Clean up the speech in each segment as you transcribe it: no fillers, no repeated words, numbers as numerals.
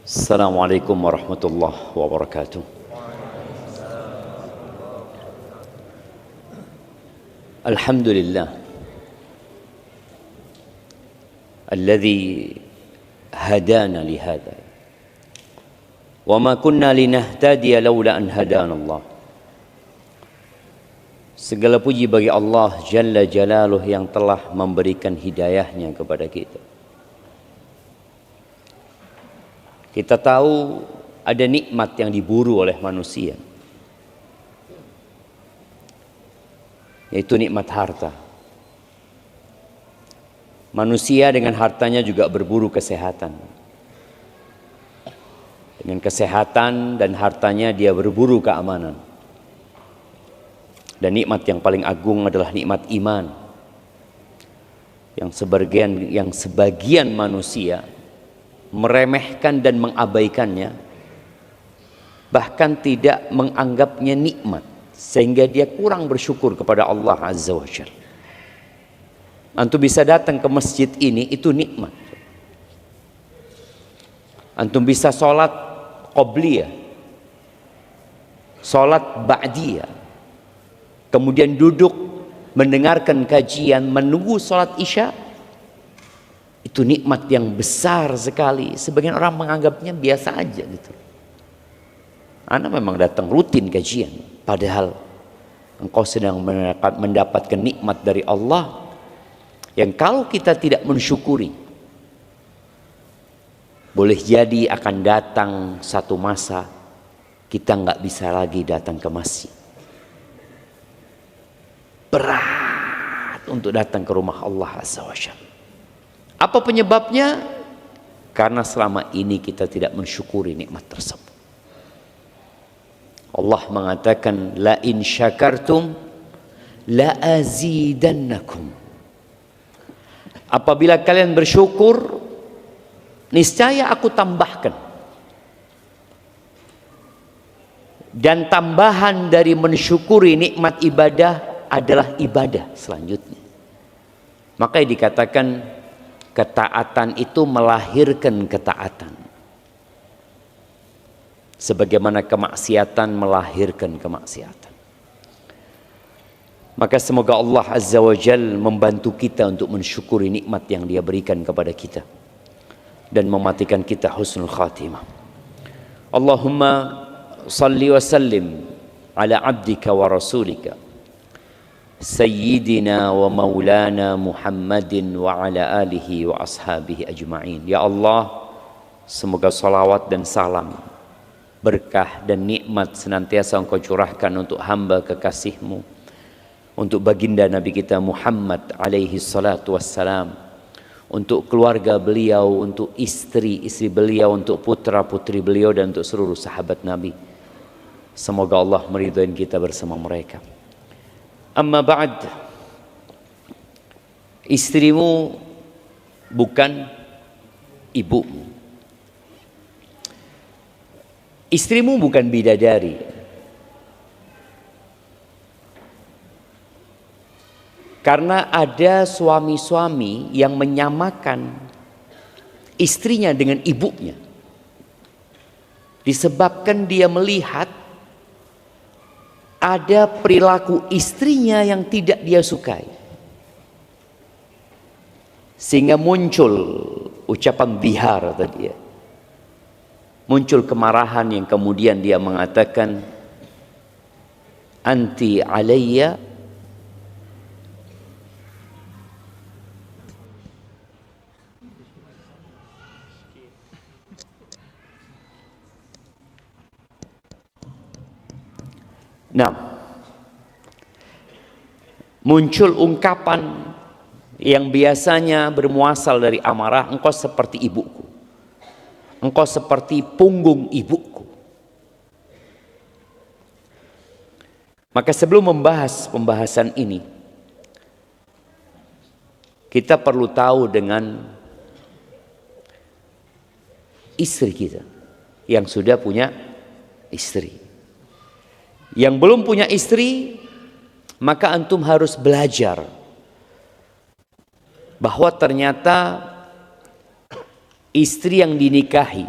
Assalamualaikum warahmatullahi wabarakatuh. Alhamdulillah alladzi hadana lihada wa ma kunna linahtadiya laula an hadana Allah. Segala puji bagi Allah Jalla Jalaluh yang telah memberikan hidayahnya kepada kita. Kita tahu ada nikmat yang diburu oleh manusia, yaitu nikmat harta. Manusia dengan hartanya juga berburu kesehatan. Dengan kesehatan dan hartanya dia berburu keamanan. Dan nikmat yang paling agung adalah nikmat iman. Yang sebagian manusia meremehkan dan mengabaikannya, bahkan tidak menganggapnya nikmat, sehingga dia kurang bersyukur kepada Allah Azza wa Jalla. Antum bisa datang ke masjid ini, itu nikmat. Antum bisa sholat qobliyah, sholat ba'diyah, kemudian duduk mendengarkan kajian, menunggu sholat isya. Itu nikmat yang besar sekali. Sebagian orang menganggapnya biasa aja gitu. Anda memang datang rutin kajian, padahal engkau sedang mendapatkan nikmat dari Allah yang kalau kita tidak mensyukuri, boleh jadi akan datang satu masa kita nggak bisa lagi datang ke masjid. Berat untuk datang ke rumah Allah Azza wa Jalla. Apa penyebabnya? Karena selama ini kita tidak mensyukuri nikmat tersebut. Allah mengatakan, la in syakartum la azidannakum. Apabila kalian bersyukur, niscaya aku tambahkan. Dan tambahan dari mensyukuri nikmat ibadah adalah ibadah selanjutnya. Makanya dikatakan ketaatan itu melahirkan ketaatan, sebagaimana kemaksiatan melahirkan kemaksiatan. Maka semoga Allah Azza wa Jalla membantu kita untuk mensyukuri nikmat yang Dia berikan kepada kita dan mematikan kita husnul khatimah. Allahumma salli wa sallim ala abdika wa rasulika Sayyidina wa maulana Muhammadin wa ala alihi wa ashabihi ajma'in. Ya Allah, semoga salawat dan salam, berkah dan nikmat senantiasa Engkau curahkan untuk hamba kekasih-Mu, untuk baginda Nabi kita Muhammad alaihi salatu wassalam, untuk keluarga beliau, untuk istri-istri beliau, untuk putra-putri beliau, dan untuk seluruh sahabat Nabi. Semoga Allah meridhai kita bersama mereka. Amma ba'd, istrimu bukan ibumu. Istrimu bukan bidadari. Karena ada suami-suami yang menyamakan istrinya dengan ibunya, disebabkan dia melihat ada perilaku istrinya yang tidak dia sukai, sehingga muncul ucapan bihar tadi ya. Muncul kemarahan yang kemudian dia mengatakan, anti alayya muncul ungkapan yang biasanya bermuasal dari amarah, engkau seperti ibuku, engkau seperti punggung ibuku. Maka sebelum membahas pembahasan ini, kita perlu tahu dengan istri kita yang sudah punya istri. Yang belum punya istri, maka antum harus belajar bahwa ternyata istri yang dinikahi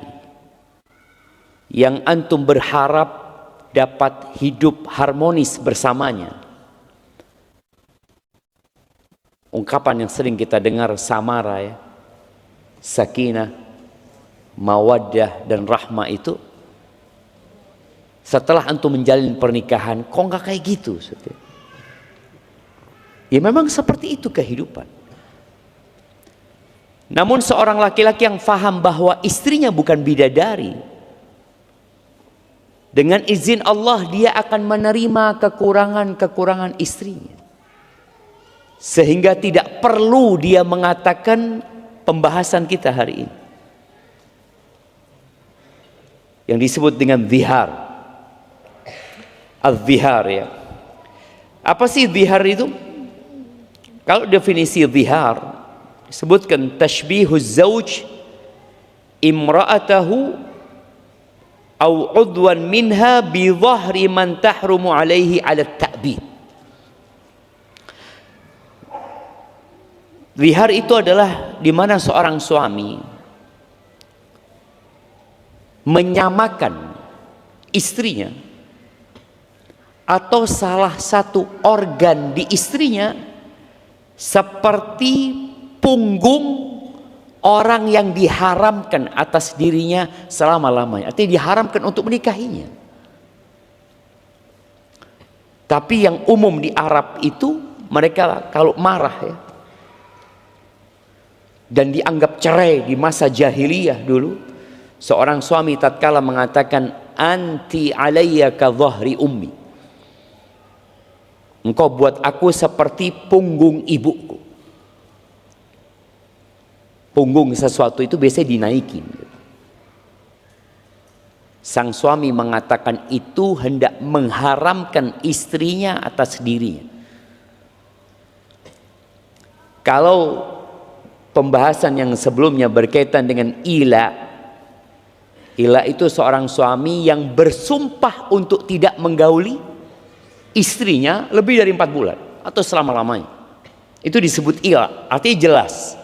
yang antum berharap dapat hidup harmonis bersamanya. Ungkapan yang sering kita dengar samara ya, sakinah, mawaddah dan rahmah itu, setelah antum menjalin pernikahan, kok nggak kayak gitu? Ya memang seperti itu kehidupan. Namun seorang laki-laki yang faham bahwa istrinya bukan bidadari, dengan izin Allah dia akan menerima kekurangan-kekurangan istrinya, sehingga tidak perlu dia mengatakan pembahasan kita hari ini yang disebut dengan zihar. Az-zihar ya. Apa sih zihar itu? Kalau definisi zihar disebutkan tashbihuz zauj imra'atahu au udwan minha bi dhahri man tahrumu alaihi ala ta'bid. Zihar itu adalah di mana seorang suami menyamakan istrinya atau salah satu organ di istrinya seperti punggung orang yang diharamkan atas dirinya selama-lamanya. Artinya diharamkan untuk menikahinya. Tapi yang umum di Arab itu, mereka kalau marah ya, dan dianggap cerai di masa jahiliyah dulu, seorang suami tatkala mengatakan, anti alayya ka dhahri ummi, engkau buat aku seperti punggung ibuku. Punggung sesuatu itu biasanya dinaikin. Sang suami mengatakan itu hendak mengharamkan istrinya atas dirinya. Kalau pembahasan yang sebelumnya berkaitan dengan ila itu seorang suami yang bersumpah untuk tidak menggauli istrinya lebih dari 4 bulan atau selama-lamanya. Itu disebut ila, artinya jelas.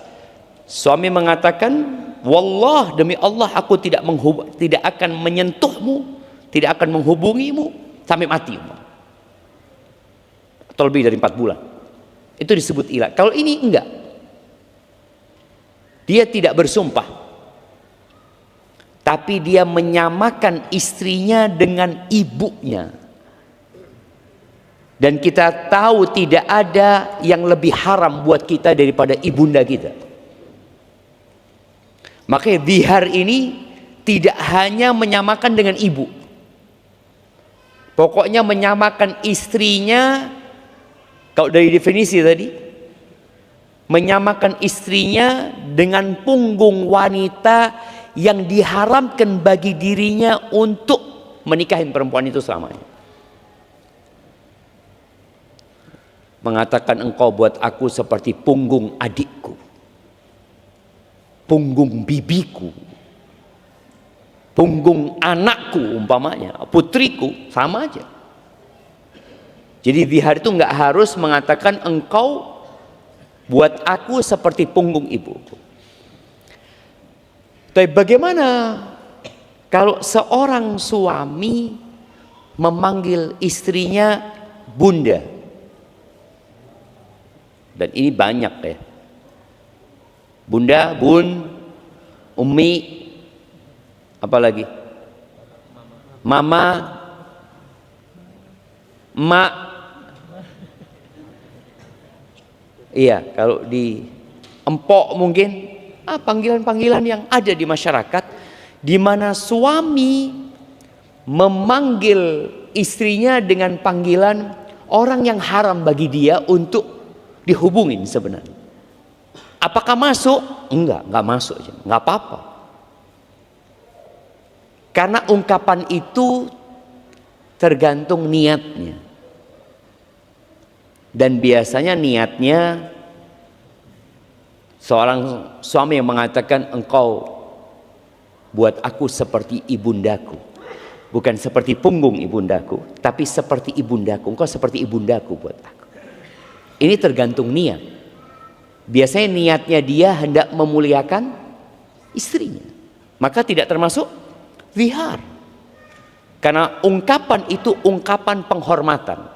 Suami mengatakan, wallah, demi Allah aku tidak akan menyentuhmu, tidak akan menghubungimu sampai mati, atau lebih dari 4 bulan. Itu disebut ila. Kalau ini enggak, dia tidak bersumpah, tapi dia menyamakan istrinya dengan ibunya. Dan kita tahu tidak ada yang lebih haram buat kita daripada ibunda kita. Makanya zihar ini tidak hanya menyamakan dengan ibu, pokoknya menyamakan istrinya. Kalau dari definisi tadi, menyamakan istrinya dengan punggung wanita yang diharamkan bagi dirinya untuk menikahi perempuan itu selamanya. Mengatakan engkau buat aku seperti punggung adikku, punggung bibiku, punggung anakku umpamanya, putriku, sama aja. Jadi zihar itu nggak harus mengatakan engkau buat aku seperti punggung ibuku. Tapi bagaimana kalau seorang suami memanggil istrinya bunda? Dan ini banyak ya. Bunda, bun, ummi, apalagi mama, mak. Iya, kalau di empok mungkin panggilan-panggilan yang ada di masyarakat, di mana suami memanggil istrinya dengan panggilan orang yang haram bagi dia untuk dihubungin sebenarnya. Apakah masuk? Enggak masuk, enggak apa-apa. Karena ungkapan itu tergantung niatnya. Dan biasanya niatnya seorang suami yang mengatakan engkau buat aku seperti ibundaku, bukan seperti punggung ibundaku, tapi seperti ibundaku. Engkau seperti ibundaku buat aku. Ini tergantung niat. Biasanya niatnya dia hendak memuliakan istrinya, maka tidak termasuk zihar. Karena ungkapan itu ungkapan penghormatan.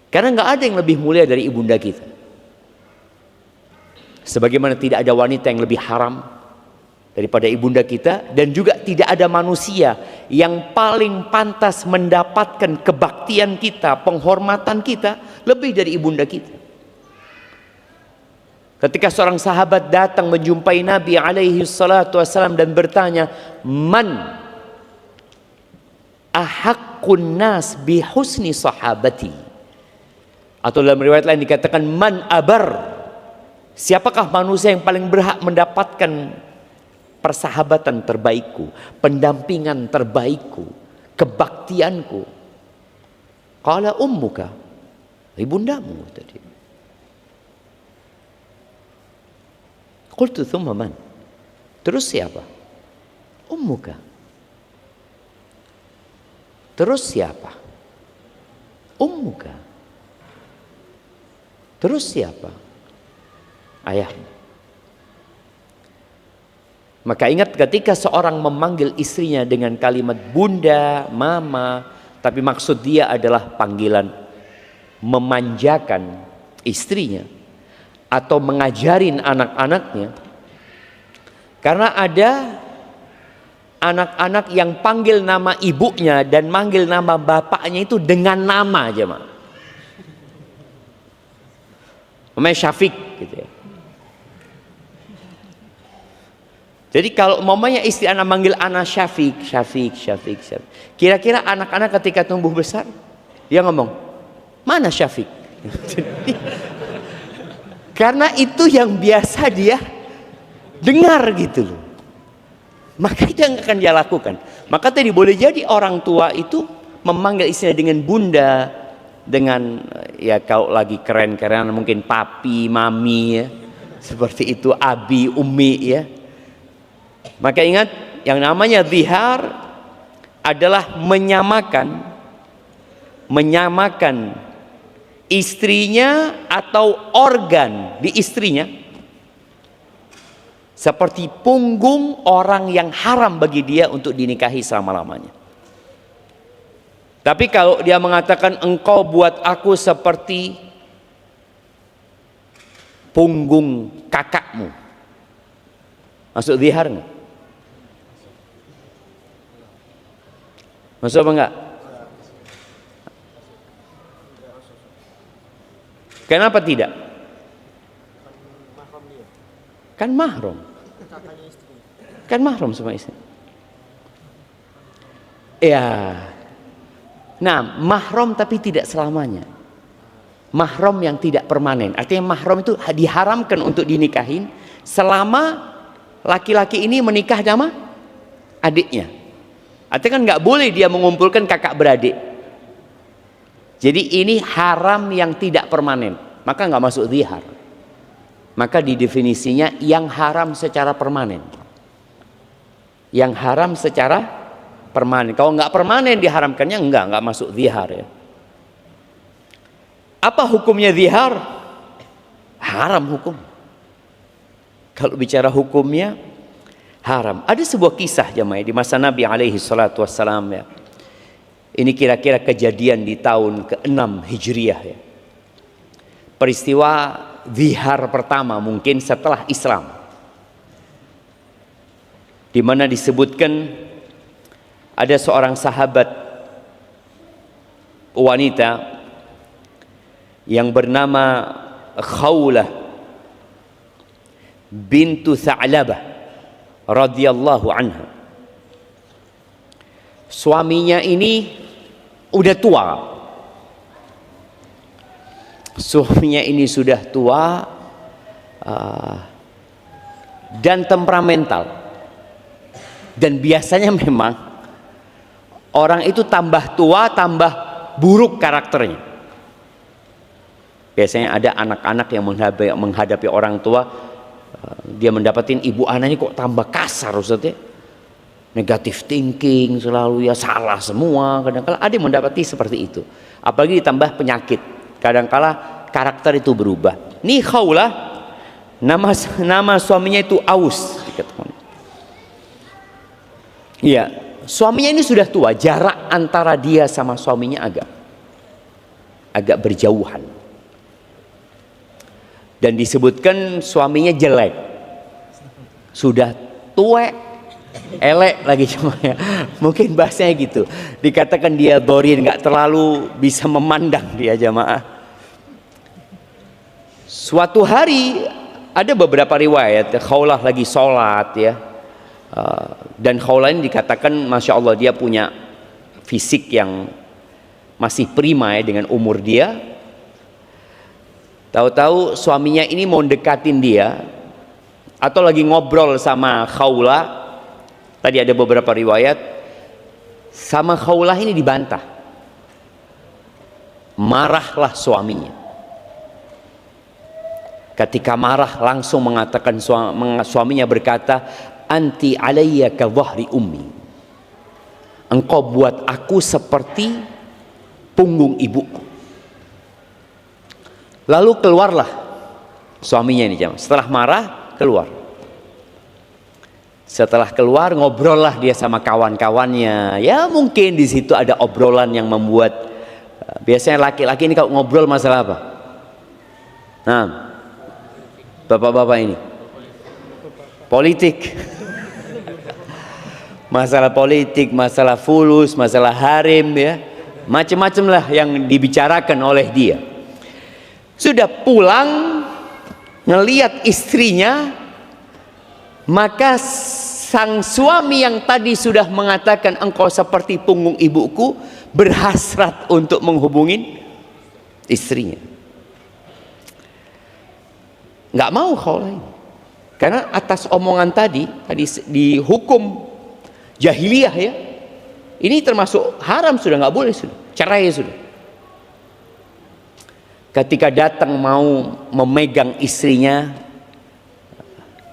Karena nggak ada yang lebih mulia dari ibunda kita. Sebagaimana tidak ada wanita yang lebih haram daripada ibunda kita, dan juga tidak ada manusia yang paling pantas mendapatkan kebaktian kita, penghormatan kita lebih dari ibunda kita. Ketika seorang sahabat datang menjumpai Nabi alaihi salatu wassalam dan bertanya, "Man ahaqqun nas bi husni sahabati?" Atau dalam riwayat lain dikatakan, "Man abar?" Siapakah manusia yang paling berhak mendapatkan persahabatan terbaikku, pendampingan terbaikku, kebaktianku? Qala ummuka, ibundamu tadi. Qultu thumma man? Terus siapa? Ummuka. Terus siapa? Ummuka. Terus siapa? Ayahmu. Maka ingat, ketika seorang memanggil istrinya dengan kalimat bunda, mama, tapi maksud dia adalah panggilan memanjakan istrinya atau mengajarin anak-anaknya. Karena ada anak-anak yang panggil nama ibunya dan manggil nama bapaknya itu dengan nama aja, Mak. Namanya Syafiq gitu ya. Jadi kalau umpamanya istri anak manggil anak Syafiq. Kira-kira anak-anak ketika tumbuh besar, dia ngomong, "Mana Syafiq?" Karena itu yang biasa dia dengar gitu loh. Maka itu yang akan dia lakukan. Maka tadi boleh jadi orang tua itu memanggil istrinya dengan bunda, dengan ya kalau lagi keren-keren mungkin papi, mami ya. Seperti itu, abi, umi ya. Maka ingat, yang namanya zihar adalah menyamakan istrinya atau organ di istrinya seperti punggung orang yang haram bagi dia untuk dinikahi selama-lamanya. Tapi kalau dia mengatakan, "Engkau buat aku seperti punggung kakakmu," masuk zihar nggak? Masuk apa enggak? Kenapa tidak? Kan mahram. Kan mahram sama istri. Ya. Nah, mahram tapi tidak selamanya. Mahram yang tidak permanen. Artinya mahram itu diharamkan untuk dinikahin selama laki-laki ini menikah sama adiknya. Artinya kan nggak boleh dia mengumpulkan kakak beradik. Jadi ini haram yang tidak permanen, maka nggak masuk zihar. Maka di definisinya yang haram secara permanen. Yang haram secara permanen. Kalau nggak permanen diharamkannya nggak masuk zihar ya. Apa hukumnya zihar? Haram hukum. Kalau bicara hukumnya haram. Ada sebuah kisah jemaah di masa Nabi alaihi salatu wassalam ya. Ini kira-kira kejadian di tahun ke-6 Hijriah ya. Peristiwa zihar pertama mungkin setelah Islam. Di mana disebutkan ada seorang sahabat wanita yang bernama Khawlah bintu Tha'labah radhiyallahu anha. Suaminya ini udah tua. Suaminya ini sudah tua dan temperamental. Dan biasanya memang orang itu tambah tua tambah buruk karakternya. Biasanya ada anak-anak yang menghadapi orang tua, dia mendapatin ibu anaknya kok tambah kasar Ustaz ya. Negatif thinking selalu ya, salah semua. Kadang-kala ada yang mendapati seperti itu. Apalagi ditambah penyakit. Kadang-kala karakter itu berubah. Nih Khawlah, nama suaminya itu Aus. Iya, suaminya ini sudah tua, jarak antara dia sama suaminya agak berjauhan. Dan disebutkan suaminya jelek, sudah tua, elek lagi cumanya. Mungkin bahasanya gitu. Dikatakan dia dorin, nggak terlalu bisa memandang dia jamaah. Suatu hari ada beberapa riwayat Khawlah lagi sholat ya. Dan Khawlah ini dikatakan Masya Allah dia punya fisik yang masih prima ya dengan umur dia. Tahu-tahu suaminya ini mau dekatin dia atau lagi ngobrol sama Khawlah. Tadi ada beberapa riwayat sama Khawlah ini dibantah. Marahlah suaminya. Ketika marah langsung mengatakan suaminya berkata, anti alayya ka dhahri ummi. Engkau buat aku seperti punggung ibuku. Lalu keluarlah suaminya ini jemaah. Setelah marah keluar. Setelah keluar ngobrollah dia sama kawan-kawannya. Ya mungkin di situ ada obrolan yang membuat biasanya laki-laki ini kalau ngobrol masalah apa? Nah, bapak-bapak ini politik. Masalah politik, masalah fulus, masalah harem ya. Macam-macam lah yang dibicarakan oleh dia. Sudah pulang ngelihat istrinya, maka sang suami yang tadi sudah mengatakan engkau seperti punggung ibuku berhasrat untuk menghubungi istrinya. Nggak mau Khawlah ini, karena atas omongan tadi dihukum jahiliyah ya. Ini termasuk haram, sudah nggak boleh, sudah cerai sudah. Ketika datang mau memegang istrinya,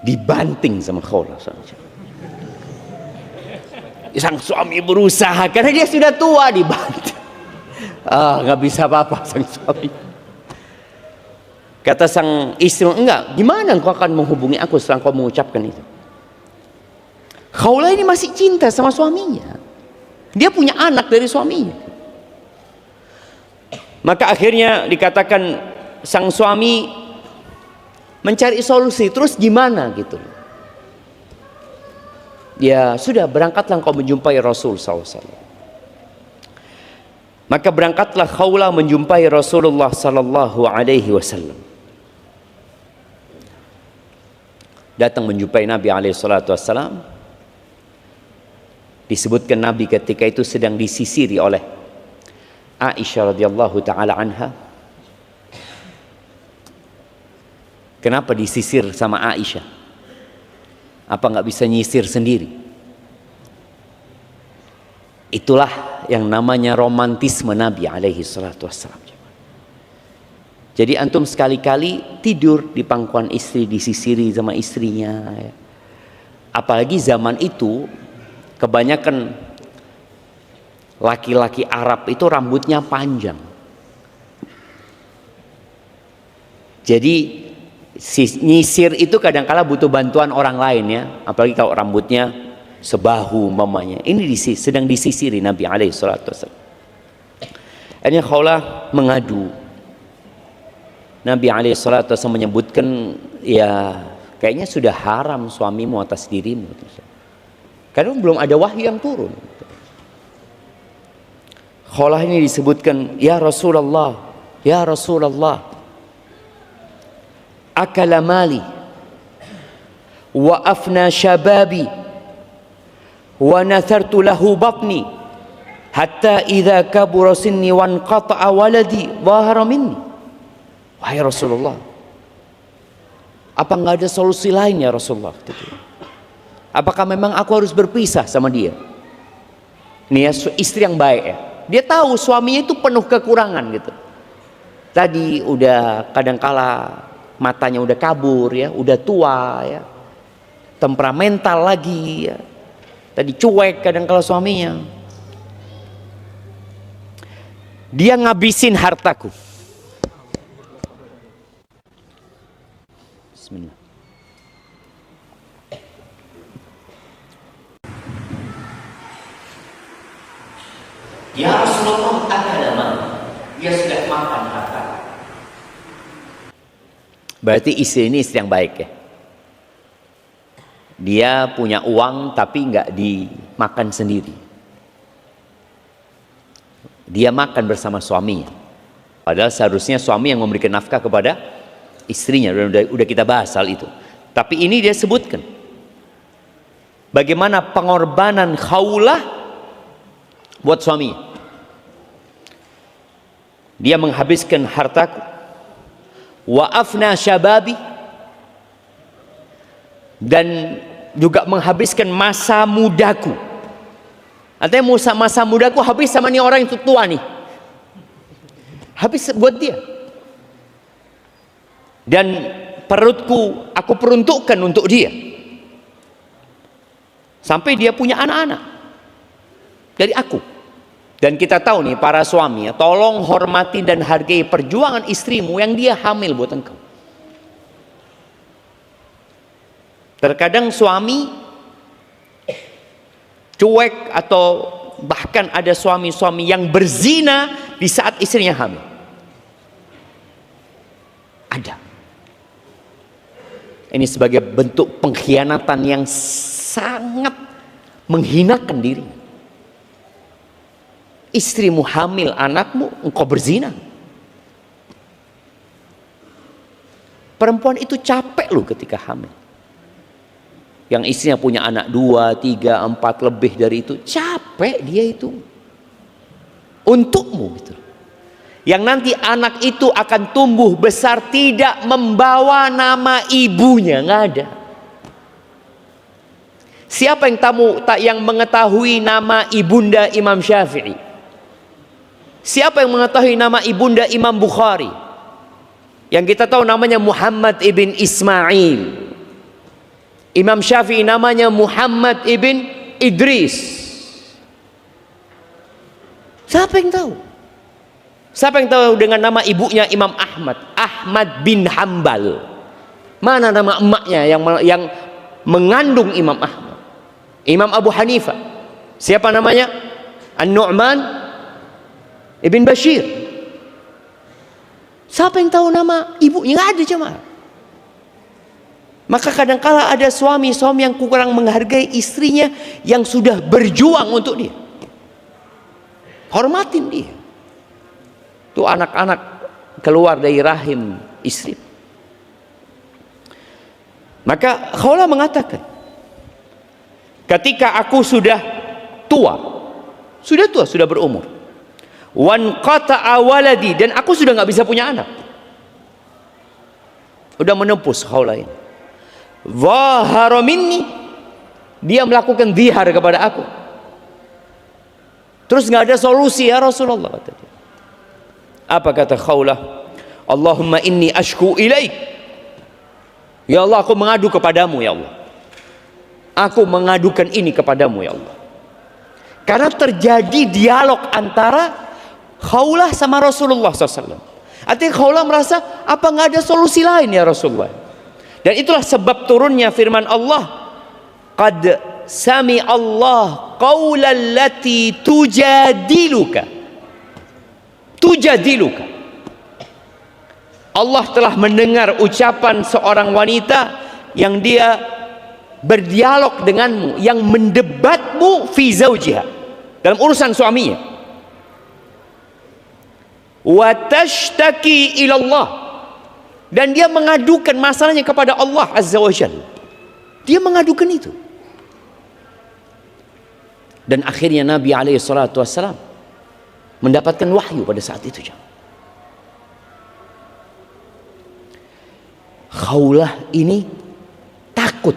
dibanting sama Khawlah. Sang suami berusaha karena dia sudah tua, dibanting. Nggak bisa apa-apa sang suami. Kata sang istri, enggak, gimana engkau akan menghubungi aku setelah kau mengucapkan itu? Khawlah ini masih cinta sama suaminya. Dia punya anak dari suaminya. Maka akhirnya dikatakan sang suami mencari solusi, terus gimana gitu. Ya sudah, berangkatlah engkau menjumpai Rasul SAW. Maka berangkatlah Khawlah menjumpai Rasulullah SAW. Datang menjumpai Nabi SAW. Disebutkan Nabi ketika itu sedang disisiri oleh Aisyah radhiyallahu taala anha. Kenapa disisir sama Aisyah? Apa nggak bisa nyisir sendiri? Itulah yang namanya romantisme Nabi alaihi salatu wassalam. Jadi antum sekali-kali tidur di pangkuan istri, disisiri sama istrinya ya. Apalagi zaman itu kebanyakan laki-laki Arab itu rambutnya panjang. Jadi nyisir itu kadang-kala butuh bantuan orang lain ya, apalagi kalau rambutnya sebahu mamanya. Ini sedang disisiri Nabi alaihi salatu wasallam. Akhirnya Khawlah mengadu. Nabi alaihi salatu wasallam menyebutkan, ya kayaknya sudah haram suamimu atas dirimu. Karena belum ada wahyu yang turun. Khawlah ini disebutkan, ya Rasulullah, ya Rasulullah, akala mali wa afna syababi wa nathartu lahu batni hatta idza kabura sinni wa anqata'a waladi dhahara minni. Wahai Rasulullah, apa nggak ada solusi lain ya Rasulullah? Apakah memang aku harus berpisah sama dia? Nih ya, istri yang baik ya. Dia tahu suaminya itu penuh kekurangan gitu. Tadi udah kadangkala matanya udah kabur ya, udah tua ya, temperamental lagi ya. Tadi cuek kadangkala suaminya. Dia ngabisin hartaku. Bismillah. Ya Rasulullah, akala mal. Dia sudah makan harta. Berarti istri ini istri yang baik ya. Dia punya uang tapi nggak dimakan sendiri. Dia makan bersama suaminya. Padahal seharusnya suami yang memberikan nafkah kepada istrinya. Udah kita bahas hal itu. Tapi ini dia sebutkan bagaimana pengorbanan Khawlah buat suaminya. Dia menghabiskan hartaku, wa afna syababi, dan juga menghabiskan masa mudaku. Artinya masa mudaku habis sama nih orang itu tua nih. Habis buat dia. Dan perutku aku peruntukkan untuk dia. Sampai dia punya anak-anak dari aku. Dan kita tahu nih para suami ya, tolong hormati dan hargai perjuangan istrimu yang dia hamil buat engkau. Terkadang suami cuek atau bahkan ada suami-suami yang berzina di saat istrinya hamil. Ada. Ini sebagai bentuk pengkhianatan yang sangat menghinakan dirinya. Istrimu hamil anakmu, engkau berzina. Perempuan itu capek loh ketika hamil. Yang istrinya punya anak 2, 3, 4 lebih dari itu, capek dia itu. Untukmu gitu. Yang nanti anak itu akan tumbuh besar tidak membawa nama ibunya, nggak ada. Siapa yang mengetahui nama ibunda Imam Syafi'i? Siapa yang mengetahui nama ibunda Imam Bukhari? Yang kita tahu namanya Muhammad ibn Ismail. Imam Syafi'i namanya Muhammad ibn Idris. Siapa yang tahu? Siapa yang tahu dengan nama ibunya Imam Ahmad? Ahmad bin Hambal. Mana nama emaknya yang mengandung Imam Ahmad? Imam Abu Hanifah. Siapa namanya? An-Nu'man Ibn Bashir. Siapa yang tahu nama ibunya? Nggak ada jemaah. Maka kadangkala ada suami-suami yang kurang menghargai istrinya yang sudah berjuang untuk dia. Hormatin dia. Tuh anak-anak keluar dari rahim istri. Maka Khawlah mengatakan, ketika aku sudah tua, sudah berumur, wan qata'a waladi, dan aku sudah nggak bisa punya anak, udah menepus Khawlah ini, zahara minni, dia melakukan zihar kepada aku, terus nggak ada solusi ya Rasulullah, kata dia. Apa kata Khawlah? Allahumma inni ashku ilaik, ya Allah aku mengadu kepadamu ya Allah, aku mengadukan ini kepadamu ya Allah. Karena terjadi dialog antara Khawlah sama Rasulullah SAW. Artinya Khawlah merasa, apa nggak ada solusi lain ya Rasulullah? Dan itulah sebab turunnya firman Allah, qad sami Allah qaulal lati tujadiluka. Allah telah mendengar ucapan seorang wanita yang dia berdialog denganmu, yang mendebatmu fi zaujiha, dalam urusan suaminya. Wa tashtaki ila Allah, dan dia mengadukan masalahnya kepada Allah Azza wa Jalla. Dia mengadukan itu. Dan akhirnya Nabi alaihi salatu wassalam mendapatkan wahyu pada saat itu. Khawlah ini takut,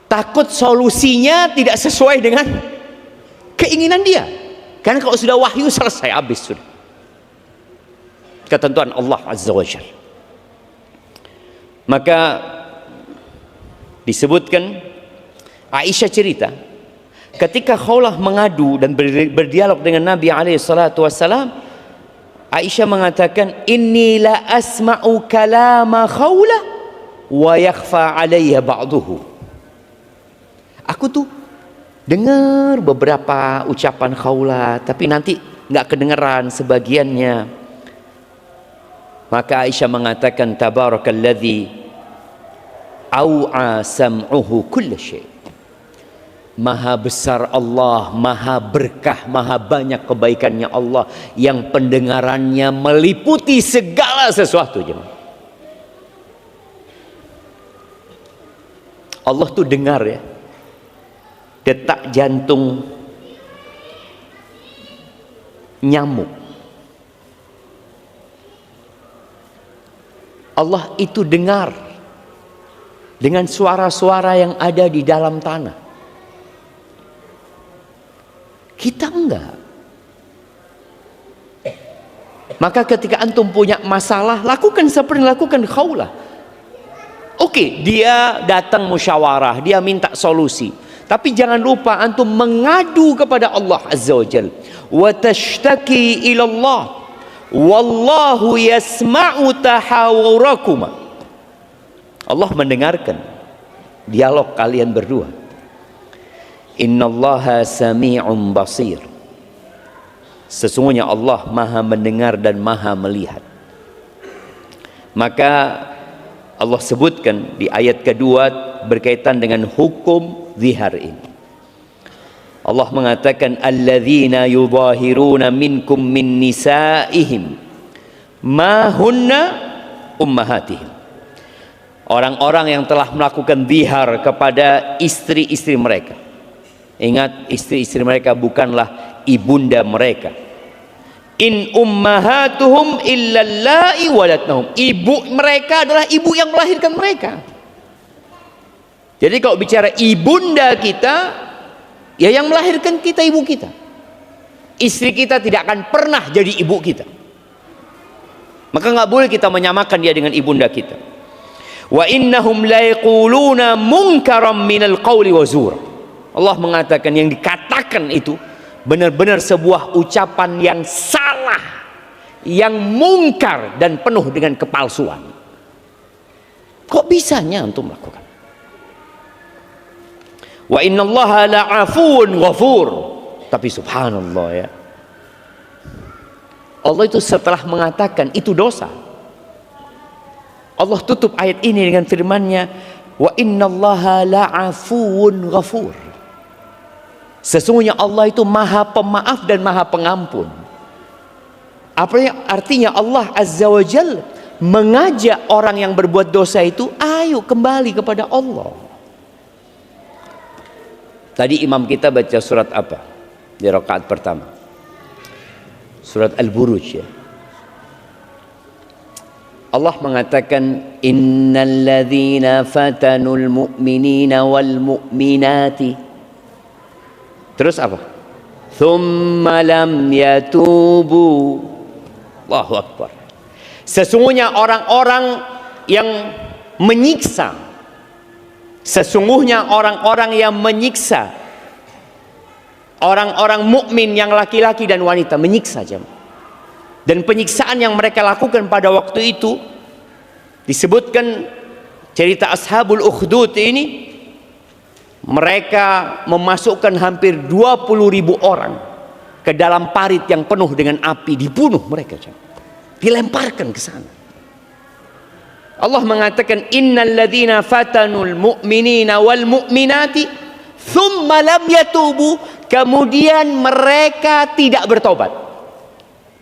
takut solusinya tidak sesuai dengan keinginan dia. Karena kalau sudah wahyu selesai, habis sudah. Ketentuan Allah Azza wa Jalla. Maka disebutkan, Aisyah cerita, ketika Khawlah mengadu dan berdialog dengan Nabi alaihi salatu wassalam, Aisyah mengatakan, inni la asma'u kalama Khawlah wa yakhfa alayya ba'duhu. Aku tuh dengar beberapa ucapan Khawlah, tapi nanti nggak kedengeran sebagiannya. Maka Aisyah mengatakan, tabarakalladzi au'a sam'uhu kulla syai'. Maha besar Allah, maha berkah, maha banyak kebaikannya Allah yang pendengarannya meliputi segala sesuatu. Allah tuh dengar ya, detak jantung nyamuk. Allah itu dengar dengan suara-suara yang ada di dalam tanah. Kita enggak. Maka ketika antum punya masalah, lakukan seperti lakukan Khawlah. Oke, dia datang musyawarah, dia minta solusi. Tapi jangan lupa antum mengadu kepada Allah Azza wa Jalla. Wa tashtaki ila Allah. Wallahu yasma'u tahawurakuma. Allah mendengarkan dialog kalian berdua. Innallaha sami'un basir. Sesungguhnya Allah maha mendengar dan maha melihat. Maka Allah sebutkan di ayat kedua berkaitan dengan hukum zihar ini. Allah mengatakan alladzina yudhahiruna minkum min nisaihim ma hunna ummahatihim. Orang-orang yang telah melakukan zihar kepada istri-istri mereka. Ingat, istri-istri mereka bukanlah ibunda mereka. In ummahatuhum illallai waladnahum. Ibu mereka adalah ibu yang melahirkan mereka. Jadi kalau bicara ibunda kita, ya yang melahirkan kita ibu kita. Istri kita tidak akan pernah jadi ibu kita. Maka nggak boleh kita menyamakan dia dengan ibunda kita. Wa innahum la yaquluna munkaram minal qawli wa zura. Allah mengatakan yang dikatakan itu benar-benar sebuah ucapan yang salah, yang mungkar dan penuh dengan kepalsuan. Kok bisanya antum melakukan? Wa innallaha la'afuun ghafur. Tapi subhanallah ya, Allah itu setelah mengatakan itu dosa, Allah tutup ayat ini dengan firman-Nya, wa innallaha la'afuun ghafur. Sesungguhnya Allah itu maha pemaaf dan maha pengampun. Apa yang artinya Allah Azza wa Jalla mengajak orang yang berbuat dosa itu, ayo kembali kepada Allah. Tadi imam kita baca surat apa di rakaat pertama? Surat Al-Buruj ya. Allah mengatakan innal ladzina fatanul mu'minina wal mu'minati. Terus apa? Thumma lam yatubu. Allahu Akbar. Sesungguhnya orang-orang yang menyiksa, sesungguhnya orang-orang yang menyiksa orang-orang mukmin yang laki-laki dan wanita, menyiksa jemaah. Dan penyiksaan yang mereka lakukan pada waktu itu disebutkan cerita Ashabul Ukhdud ini. Mereka memasukkan hampir 20.000 orang ke dalam parit yang penuh dengan api, dibunuh mereka, dilemparkan ke sana. Allah mengatakan innal ladzina fatanul mu'minina wal mu'minati thumma lam yatubu, kemudian mereka tidak bertobat.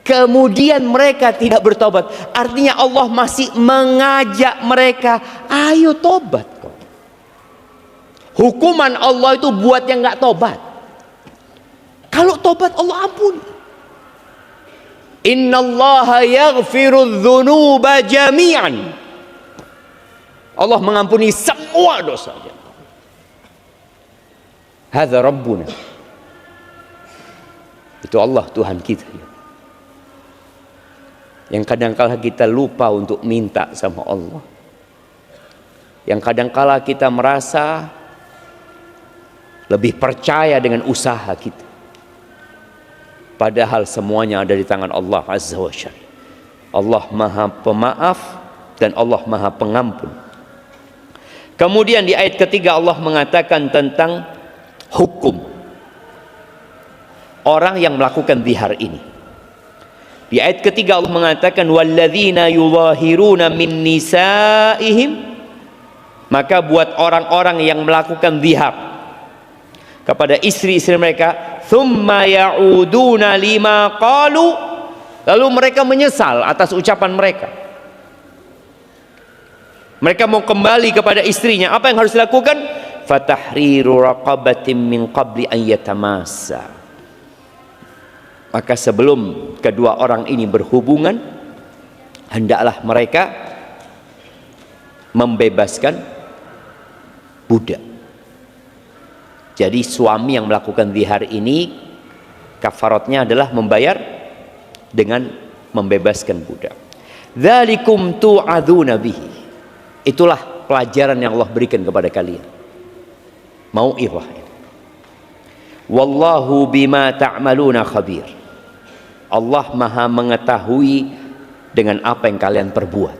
Kemudian mereka tidak bertobat. Artinya Allah masih mengajak mereka, ayo tobat. Hukuman Allah itu buat yang nggak tobat. Kalau tobat Allah ampuni. Innallaha yaghfiru dzunuba jami'an. Allah mengampuni semua dosa. Hadza Rabbuna. Itu Allah Tuhan kita. Yang kadangkala kita lupa untuk minta sama Allah. Yang kadangkala kita merasa lebih percaya dengan usaha kita. Padahal semuanya ada di tangan Allah Azza wa Jalla. Allah maha pemaaf dan Allah maha pengampun. Kemudian di ayat ketiga Allah mengatakan tentang hukum. orang yang melakukan zihar ini. Di ayat ketiga Allah mengatakan walladzina yudhahiruna min nisaihim, maka buat orang-orang yang melakukan zihar kepada istri-istri mereka, thumma ya'uduna lima qalu, lalu mereka menyesal atas ucapan mereka. Mereka mau kembali kepada istrinya, apa yang harus dilakukan? Fatahriru raqabatin min qabli an yatamassa. Maka sebelum kedua orang ini berhubungan, hendaklah mereka membebaskan budak. Jadi suami yang melakukan zihar ini kafaratnya adalah membayar dengan membebaskan budak. Dzalikum tu'adzuna bihi. Itulah pelajaran yang Allah berikan kepada kalian. Mau'izah. Wallahu bima ta'maluna khabir. Allah Maha mengetahui dengan apa yang kalian perbuat.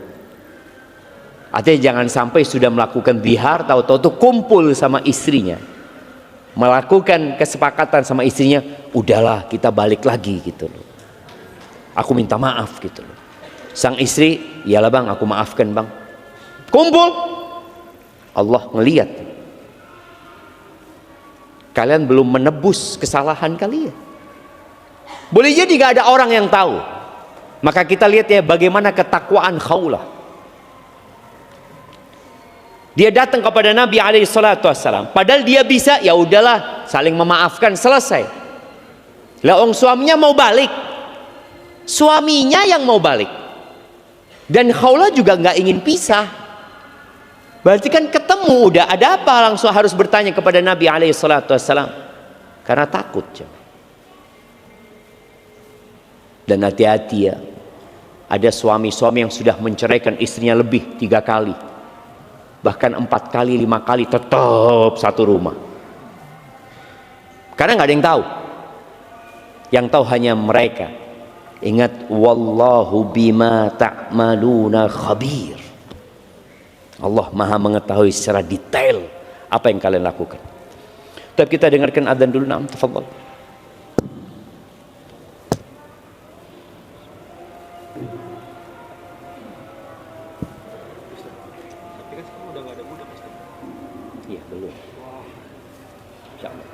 Artinya jangan sampai sudah melakukan zihar, tahu-tahu tuh kumpul sama istrinya, melakukan kesepakatan sama istrinya, udahlah kita balik lagi gitu loh, aku minta maaf gitu loh. Sang istri, iyalah bang, aku maafkan bang. Kumpul, Allah ngelihat kalian belum menebus kesalahan kalian. Boleh jadi gak ada orang yang tahu. Maka kita lihat ya bagaimana ketakwaan Khawlah. Dia datang kepada Nabi SAW, padahal dia bisa, ya udahlah saling memaafkan, selesai. Lah orang suaminya mau balik, suaminya yang mau balik, dan Khawlah juga nggak ingin pisah. Berarti kan ketemu, udah ada apa langsung harus bertanya kepada Nabi SAW, karena takut. Dan hati-hati ya, ada suami-suami yang sudah menceraikan istrinya lebih 3 kali, bahkan 4 kali, 5 kali, tetap satu rumah. Karena nggak ada yang tahu. Yang tahu hanya mereka. Ingat, wallahu bima ta'maluna khabir. Allah Maha mengetahui secara detail apa yang kalian lakukan. Tapi kita dengarkan adzan dulu. Naam, tafadhal. Iya, belum. Insyaallah.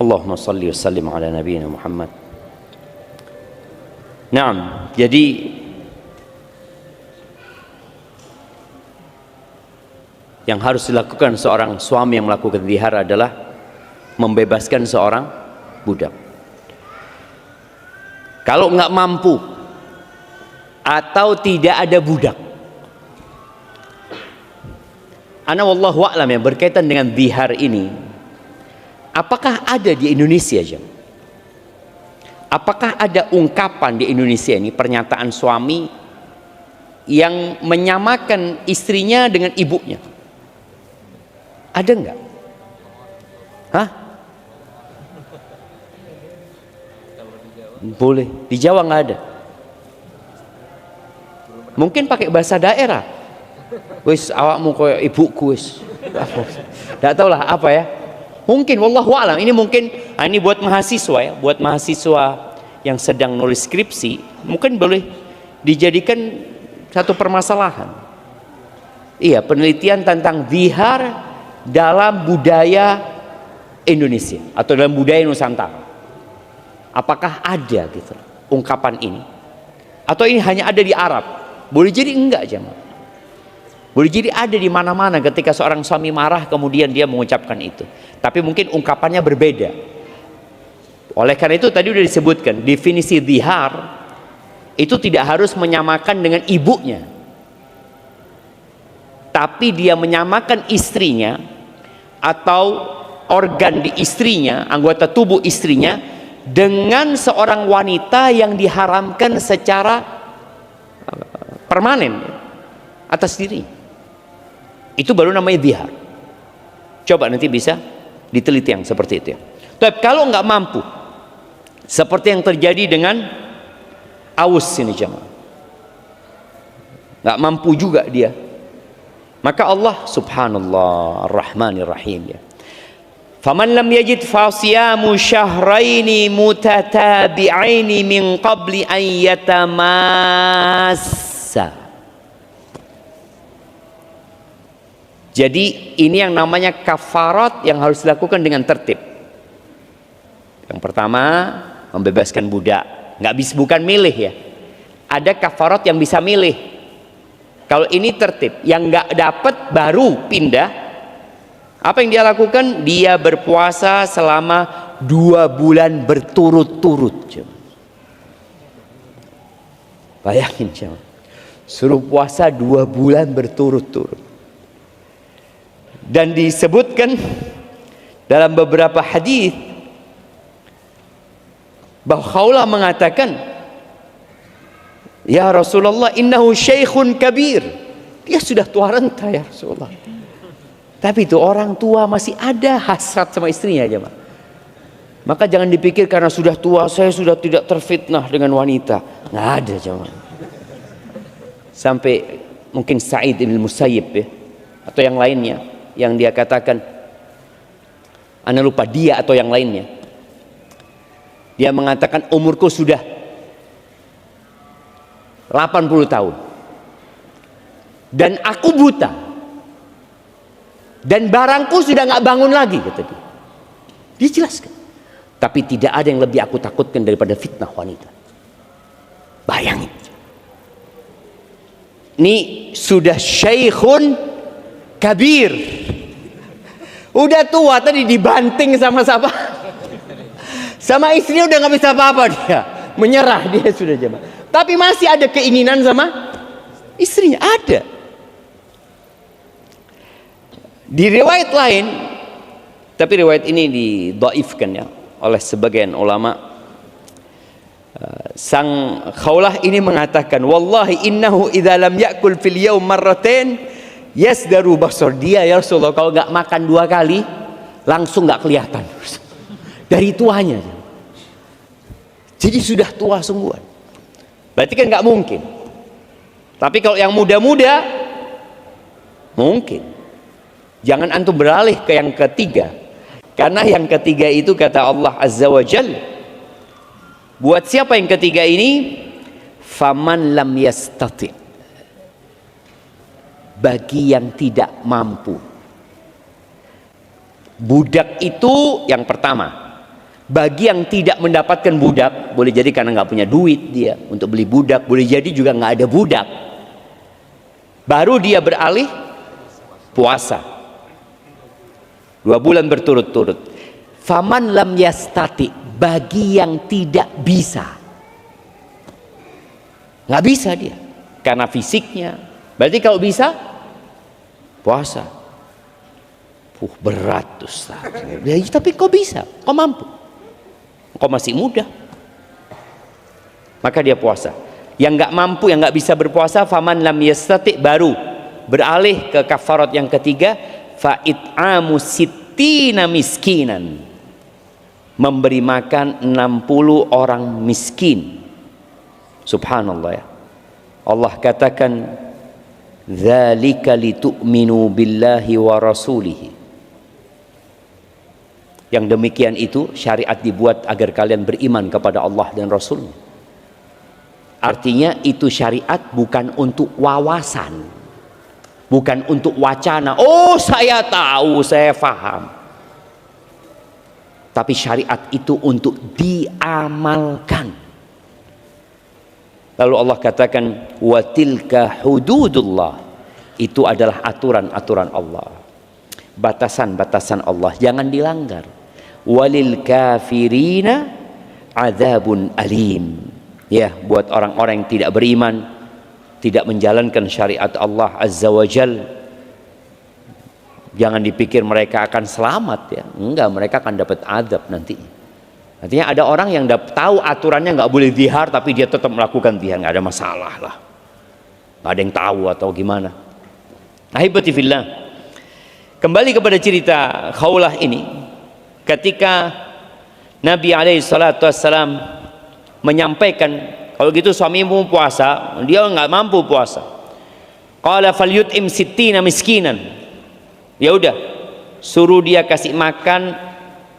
Allahumma salli wa sallim ala nabiyina Muhammad. Naam, jadi yang harus dilakukan seorang suami yang melakukan zihar adalah membebaskan seorang budak. Kalau nggak mampu atau tidak ada budak, ana wallahu a'lam ya, berkaitan dengan zihar ini, apakah ada di Indonesia aja? Apakah ada ungkapan di Indonesia ini, pernyataan suami yang menyamakan istrinya dengan ibunya? Ada enggak? Hah? Boleh. Di Jawa nggak ada. Mungkin pakai bahasa daerah. Wis awakmu koyo ibuku wis. Enggak tahu lah apa ya. Mungkin wallahu a'lam. Ini mungkin ini buat mahasiswa ya, buat mahasiswa yang sedang nulis skripsi, mungkin boleh dijadikan satu permasalahan. Iya, penelitian tentang zihar dalam budaya Indonesia atau dalam budaya Nusantara. Apakah ada gitu ungkapan ini? Atau ini hanya ada di Arab? Boleh jadi enggak, jemaah. Boleh jadi ada di mana-mana ketika seorang suami marah kemudian dia mengucapkan itu. Tapi mungkin ungkapannya berbeda. Oleh karena itu tadi sudah disebutkan definisi zihar itu tidak harus menyamakan dengan ibunya. Tapi dia menyamakan istrinya atau organ di istrinya, anggota tubuh istrinya dengan seorang wanita yang diharamkan secara permanen atas diri. Itu baru namanya zihar. Coba nanti bisa diteliti yang seperti itu ya. Tapi kalau nggak mampu, seperti yang terjadi dengan Aus ini jemaah, nggak mampu juga dia, maka Allah subhanallah ar-Rahmanir Rahim ya. Faman lam yajid fasiyamu syahraini mutatabi'aini min qabli an yatamassa. Jadi ini yang namanya kafarat yang harus dilakukan dengan tertib. Yang pertama, membebaskan budak. Nggak bisa, bukan milih ya. Ada kafarat yang bisa milih. Kalau ini tertib, yang nggak dapat baru pindah. Apa yang dia lakukan? Dia berpuasa selama 2 bulan berturut-turut. Bayangin, suruh puasa 2 bulan berturut-turut. Dan disebutkan dalam beberapa hadis bahwa Khawlah mengatakan, ya Rasulullah, innahu syaikhun kabir. Dia sudah tua renta ya Rasulullah. Tapi itu orang tua masih ada hasrat sama istrinya aja, Pak. Maka jangan dipikir karena sudah tua saya sudah tidak terfitnah dengan wanita. Nggak ada, jemaah. Sampai mungkin Sa'id bin Musayyib ya, atau yang lainnya, yang dia katakan, ana lupa dia atau yang lainnya, dia mengatakan umurku sudah 80 tahun dan aku buta dan barangku sudah nggak bangun lagi, kata dia. Dia jelaskan, tapi tidak ada yang lebih aku takutkan daripada fitnah wanita. Bayangin, ini sudah syaikhun kabir, udah tua, tadi dibanting sama siapa? Sama istrinya udah nggak bisa apa-apa, dia menyerah, dia sudah jemaah. Tapi masih ada keinginan sama istrinya, ada. Di riwayat lain, tapi riwayat ini didhaifkan ya oleh sebagian ulama. Sang Khawlah ini mengatakan, wallahi innahu idza lam yakul fil yaum marratain yasdaru basar. Dia ya Rasulullah kalau nggak makan 2 kali langsung nggak kelihatan dari tuanya. Jadi sudah tua sungguhan. Berarti kan nggak mungkin. Tapi kalau yang muda-muda mungkin. Jangan antum beralih ke yang ketiga. Karena yang ketiga itu kata Allah Azza wa Jalla, buat siapa yang ketiga ini? Faman lam yastati, bagi yang tidak mampu. Budak itu yang pertama Bagi yang tidak mendapatkan budak, boleh jadi karena nggak punya duit dia untuk beli budak, boleh jadi juga nggak ada budak, baru dia beralih puasa 2 bulan berturut-turut. Faman lam yastati, bagi yang tidak bisa, nggak bisa dia karena fisiknya. Berarti kalau bisa puasa, berat Ustaz. Ya, tapi kau bisa, kau mampu, kau masih muda, maka dia puasa. Yang nggak mampu, yang nggak bisa berpuasa, faman lam yastati, baru beralih ke kafarat yang ketiga, fa it'amu sittina miskinan, memberi makan 60 orang miskin. Subhanallah ya. Allah katakan, dzalika litu'minu billahi wa rasulihi. Yang demikian itu syariat dibuat agar kalian beriman kepada Allah dan Rasulnya. Artinya itu syariat bukan untuk wawasan, bukan untuk wacana, oh saya tahu, saya faham. Tapi syariat itu untuk diamalkan. Lalu Allah katakan, wa tilka hududullah, itu adalah aturan-aturan Allah, batasan-batasan Allah, jangan dilanggar. Walil kafirina adzabun alim, ya, buat orang-orang yang tidak beriman, tidak menjalankan syariat Allah Azza wa Jal, jangan dipikir mereka akan selamat ya, enggak, mereka akan dapat azab nanti. Artinya ada orang yang tahu aturannya nggak boleh zihar, tapi dia tetap melakukan zihar, nggak ada masalah lah, nggak ada yang tahu atau gimana. Ahibati fillah, kembali kepada cerita Khawlah ini. Ketika Nabi SAW menyampaikan, kalau gitu suamimu puasa, dia nggak mampu puasa. Qala falyut'im sittina miskinan. Ya udah, suruh dia kasih makan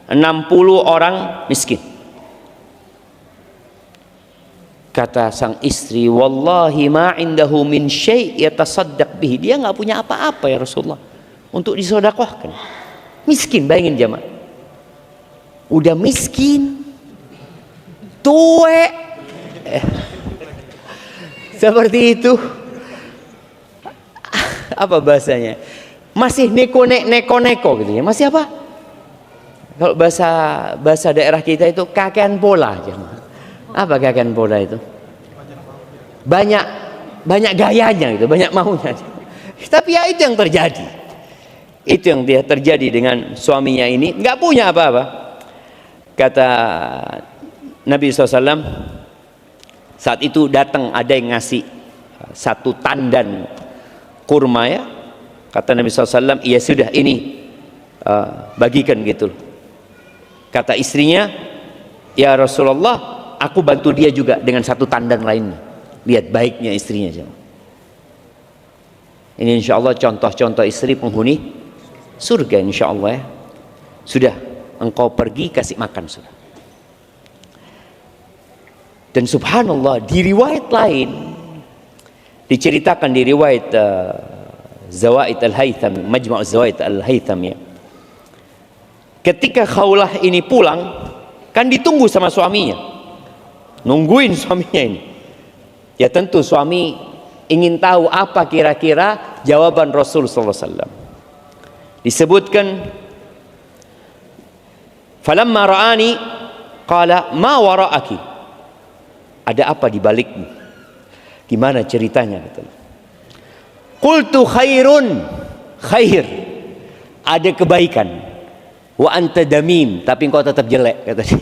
60 orang miskin. Kata sang istri, wallahi ma indahu min syai' yatasaddaq bihi. Dia nggak punya apa-apa ya Rasulullah untuk disedekahkan. Miskin, bayangin jamaah. Udah miskin, tuwe, seperti itu. Apa bahasanya? Masih neko-neko gitu ya. Masih apa? Kalau bahasa daerah kita itu kakean pola. Apa kakean pola itu? Banyak gayanya gitu, banyak maunya. Tapi ya itu yang terjadi. Itu yang dia terjadi dengan suaminya ini, nggak punya apa-apa. Kata Nabi SAW, saat itu datang ada yang ngasih 1 tandan kurma ya. Kata Nabi SAW, iya sudah ini bagikan gitu. Kata istrinya, ya Rasulullah, aku bantu dia juga dengan 1 tandan lainnya. Lihat baiknya istrinya. Ini insya Allah contoh-contoh istri penghuni surga insya Allah ya. Sudah, engkau pergi kasih makan sudah. Dan subhanallah, di riwayat lain diceritakan, di riwayat Zawaid Al-Haytham, Majma' Zawaid Al-Haytham ya, ketika Khawlah ini pulang, kan ditunggu sama suaminya, nungguin suaminya ini. Ya tentu suami ingin tahu apa kira-kira jawaban Rasul sallallahu alaihi wasallam. Disebutkan, falamma ra'ani qala ma wara'aki, ada apa di balikmu, gimana ceritanya? Qultu khairun, khair, ada kebaikan, wa anta damim, tapi engkau tetap jelek, kata dia.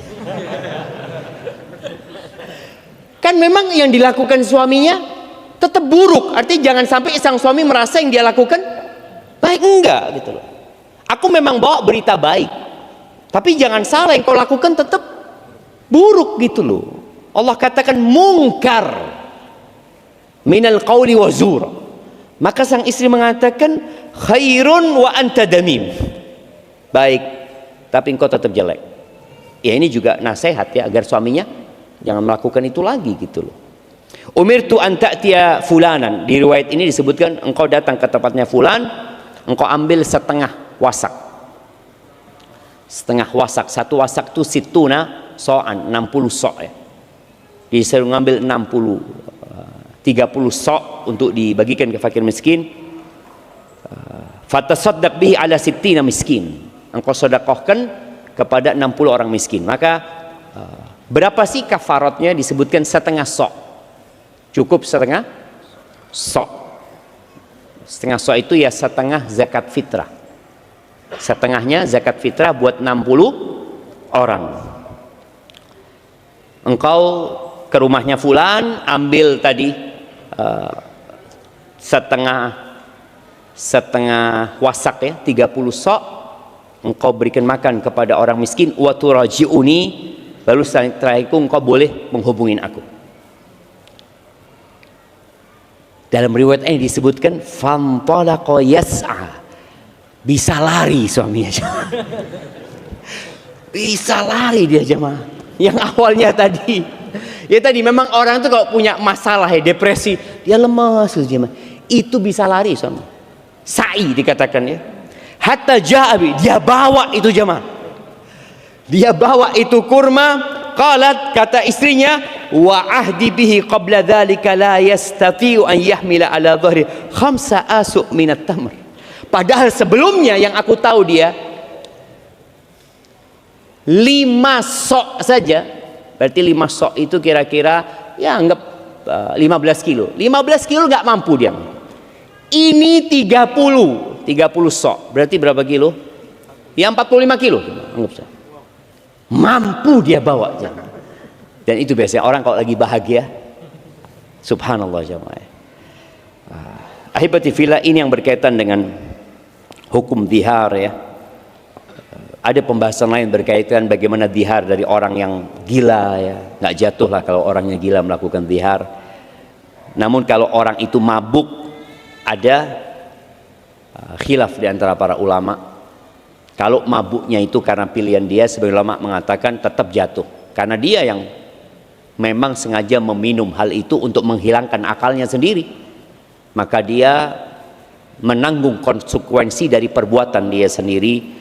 Kan memang yang dilakukan suaminya tetap buruk, artinya jangan sampai sang suami merasa yang dia lakukan baik, enggak gitu loh. Aku memang bawa berita baik, tapi jangan salah, yang kau lakukan tetap buruk gitu loh. Allah katakan mungkar minal qawli wa zur. Maka sang istri mengatakan khairun wa anta damim, baik tapi engkau tetap jelek. Ya ini juga nasihat ya, agar suaminya jangan melakukan itu lagi gitu loh. Umirtu an ta'tiya fulanan, di riwayat ini disebutkan engkau datang ke tempatnya fulan, engkau ambil setengah wasak. setengah wasak. Satu wasak itu situna so'an, 60 sok ya. Disuruh ngambil 30 sok untuk dibagikan ke fakir miskin. Fatasaddaq bihi ala sittina miskin. Engkau sedekahkan kepada 60 orang miskin. Maka berapa sih kafaratnya? Disebutkan setengah sok. Cukup setengah sok. Setengah sok itu ya setengah zakat fitrah. Setengahnya zakat fitrah buat 60 orang. Engkau ke rumahnya fulan, ambil tadi setengah wasak ya, 30 sok, engkau berikan makan kepada orang miskin. Wa turaji'uni, lalu setelah itu engkau boleh menghubungin aku. Dalam riwayat ini disebutkan fantalaqa yas'a, bisa lari suaminya. Bisa lari dia jemaah. Yang awalnya tadi, ya tadi memang orang itu kalau punya masalah ya, depresi, dia lemas jemaah. Itu bisa lari suami. Sa'i dikatakan ya. Hatta ja'abi, dia bawa itu jemaah. Dia bawa itu kurma. Qalat, kata istrinya, wa ahdi bihi qabla dhalika la yastati'u an yahmila ala dhahri khamsa asuq minat tamr. Padahal sebelumnya yang aku tahu dia 5 sok saja. Berarti 5 sok itu kira-kira ya anggap 15 kilo. 15 kilo nggak mampu dia. Ini 30 sok. Berarti berapa kilo? Ya 45 kilo. Anggap saja. Mampu dia bawa jemaah. Dan itu biasanya orang kalau lagi bahagia, subhanallah jemaah. Ahibati fillah, ini yang berkaitan dengan hukum zihar ya. Ada pembahasan lain berkaitan bagaimana zihar dari orang yang gila ya. Nggak jatuh lah kalau orangnya gila melakukan zihar. Namun kalau orang itu mabuk, ada khilaf di antara para ulama. Kalau mabuknya itu karena pilihan dia, sebagian ulama mengatakan tetap jatuh. Karena dia yang memang sengaja meminum hal itu untuk menghilangkan akalnya sendiri. Maka dia menanggung konsekuensi dari perbuatan dia sendiri.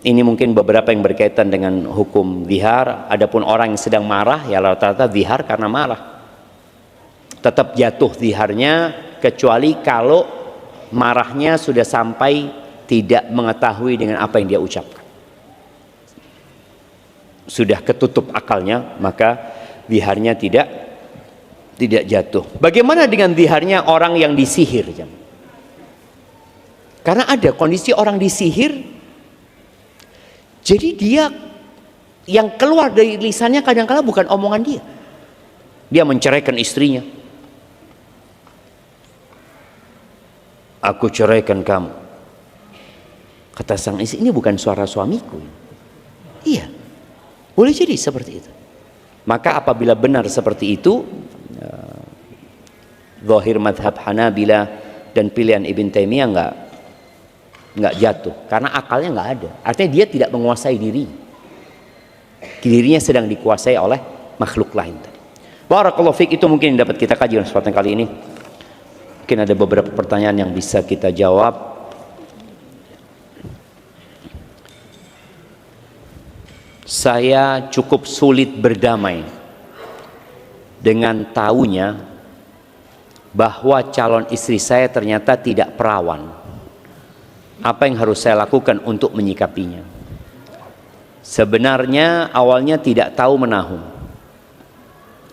Ini mungkin beberapa yang berkaitan dengan hukum zihar. Adapun orang yang sedang marah, ya rata-rata zihar karena marah. Tetap jatuh ziharnya, kecuali kalau marahnya sudah sampai tidak mengetahui dengan apa yang dia ucapkan. Sudah ketutup akalnya, maka ziharnya tidak jatuh. Bagaimana dengan ziharnya orang yang disihir? Karena ada kondisi orang disihir, jadi dia yang keluar dari lisannya kadang-kala bukan omongan dia. Dia menceraikan istrinya. Aku ceraikan kamu. Kata sang istri, ini bukan suara suamiku. Iya, boleh jadi seperti itu. Maka apabila benar seperti itu, zahir madhab Hanabila dan pilihan Ibn Taimiyah nggak jatuh, karena akalnya nggak ada. Artinya dia tidak menguasai diri. Dirinya sedang dikuasai oleh makhluk lain. Barakallahu fiik, itu mungkin dapat kita kaji dalam kesempatan kali ini. Mungkin ada beberapa pertanyaan yang bisa kita jawab. Saya cukup sulit berdamai dengan taunya bahwa calon istri saya ternyata tidak perawan. Apa yang harus saya lakukan untuk menyikapinya? Sebenarnya awalnya tidak tahu menahu,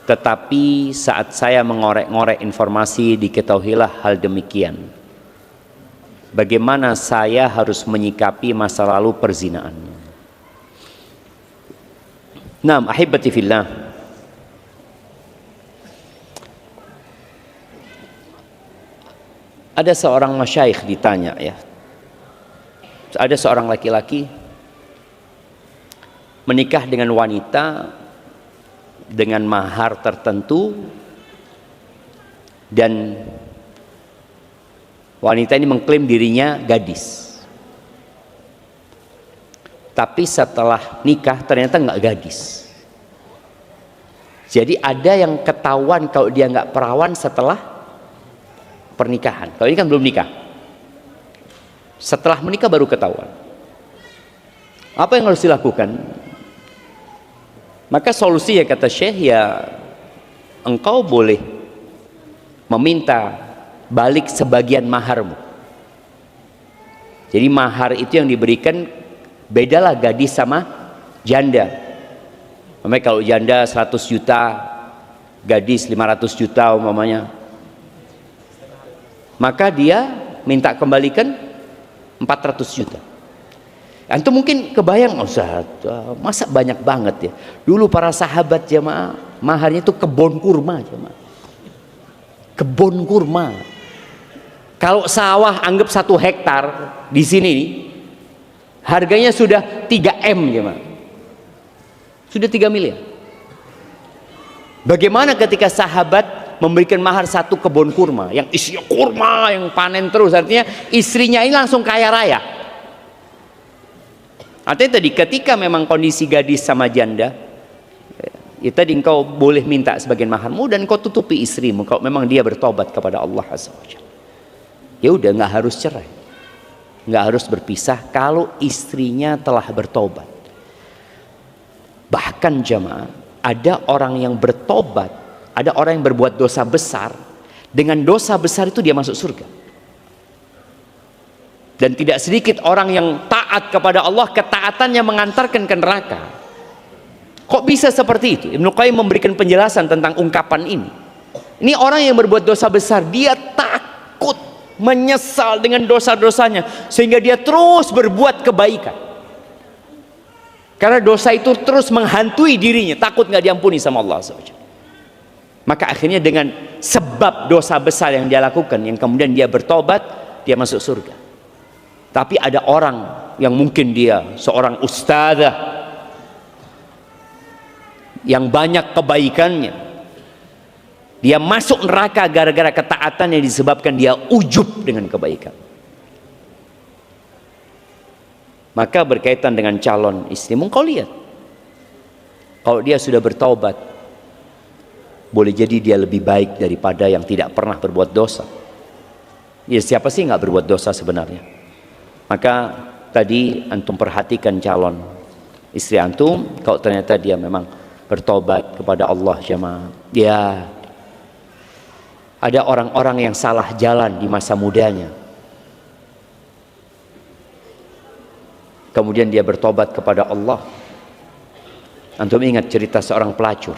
tetapi saat saya mengorek-ngorek informasi, diketahuilah hal demikian. Bagaimana saya harus menyikapi masa lalu perzinaannya? Naam, ahibati fillah. Ada seorang masyayikh ditanya ya. Ada seorang laki-laki menikah dengan wanita dengan mahar tertentu, dan wanita ini mengklaim dirinya gadis. Tapi setelah nikah ternyata nggak gadis. Jadi ada yang ketahuan kalau dia nggak perawan setelah pernikahan. Kalau ini kan belum nikah. Setelah menikah baru ketahuan. Apa yang harus dilakukan? Maka solusi ya kata Syekh, ya engkau boleh meminta balik sebagian maharmu. Jadi mahar itu yang diberikan bedalah gadis sama janda. Namanya kalau janda 100 juta, gadis 500 juta umpamanya, maka dia minta kembalikan 400 juta. Itu mungkin kebayang, Ustaz, masa banyak banget ya. Dulu para sahabat jemaah maharnya itu kebun kurma jemaah. Kebun kurma. Kalau sawah anggap 1 hektar di sini harganya sudah 3 M jemaah. Sudah 3 miliar. Bagaimana ketika sahabat memberikan mahar 1 kebun kurma yang isinya kurma yang panen terus, artinya istrinya ini langsung kaya raya. Artinya tadi ketika memang kondisi gadis sama janda, ya tadi engkau boleh minta sebagian maharmu dan kau tutupi istrimu kalau memang dia bertobat kepada Allah Azza wa Jalla. Ya udah, nggak harus cerai, nggak harus berpisah kalau istrinya telah bertobat. Bahkan jamaah, ada orang yang bertobat, ada orang yang berbuat dosa besar, dengan dosa besar itu dia masuk surga. Dan tidak sedikit orang yang taat kepada Allah, ketaatannya mengantarkan ke neraka. Kok bisa seperti itu? Ibnu Qayyim memberikan penjelasan tentang ungkapan ini. Ini orang yang berbuat dosa besar, dia takut, menyesal dengan dosa-dosanya, sehingga dia terus berbuat kebaikan. Karena dosa itu terus menghantui dirinya, takut nggak diampuni sama Allah SWT. Maka akhirnya dengan sebab dosa besar yang dia lakukan, yang kemudian dia bertobat, dia masuk surga. Tapi ada orang yang mungkin dia seorang ustadzah yang banyak kebaikannya, dia masuk neraka gara-gara ketaatan yang disebabkan dia ujub dengan kebaikan. Maka berkaitan dengan calon istrimu, kau lihat, kalau dia sudah bertaubat, boleh jadi dia lebih baik daripada yang tidak pernah berbuat dosa. Ya siapa sih nggak berbuat dosa sebenarnya? Maka tadi antum perhatikan calon istri antum, kalau ternyata dia memang bertobat kepada Allah jemaah. Ya, ada orang-orang yang salah jalan di masa mudanya, kemudian dia bertobat kepada Allah. Antum ingat cerita seorang pelacur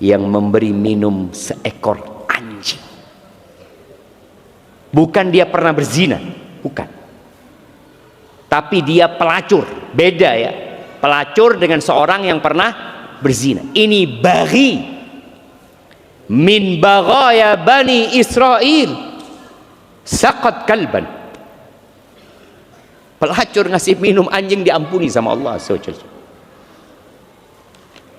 yang memberi minum seekor anjing. Bukan dia pernah berzina, bukan. Tapi dia pelacur, beda ya. Pelacur dengan seorang yang pernah berzina. Ini baghi min baghaya bani Israel, saqat kalban. Pelacur ngasih minum anjing diampuni sama Allah SWT.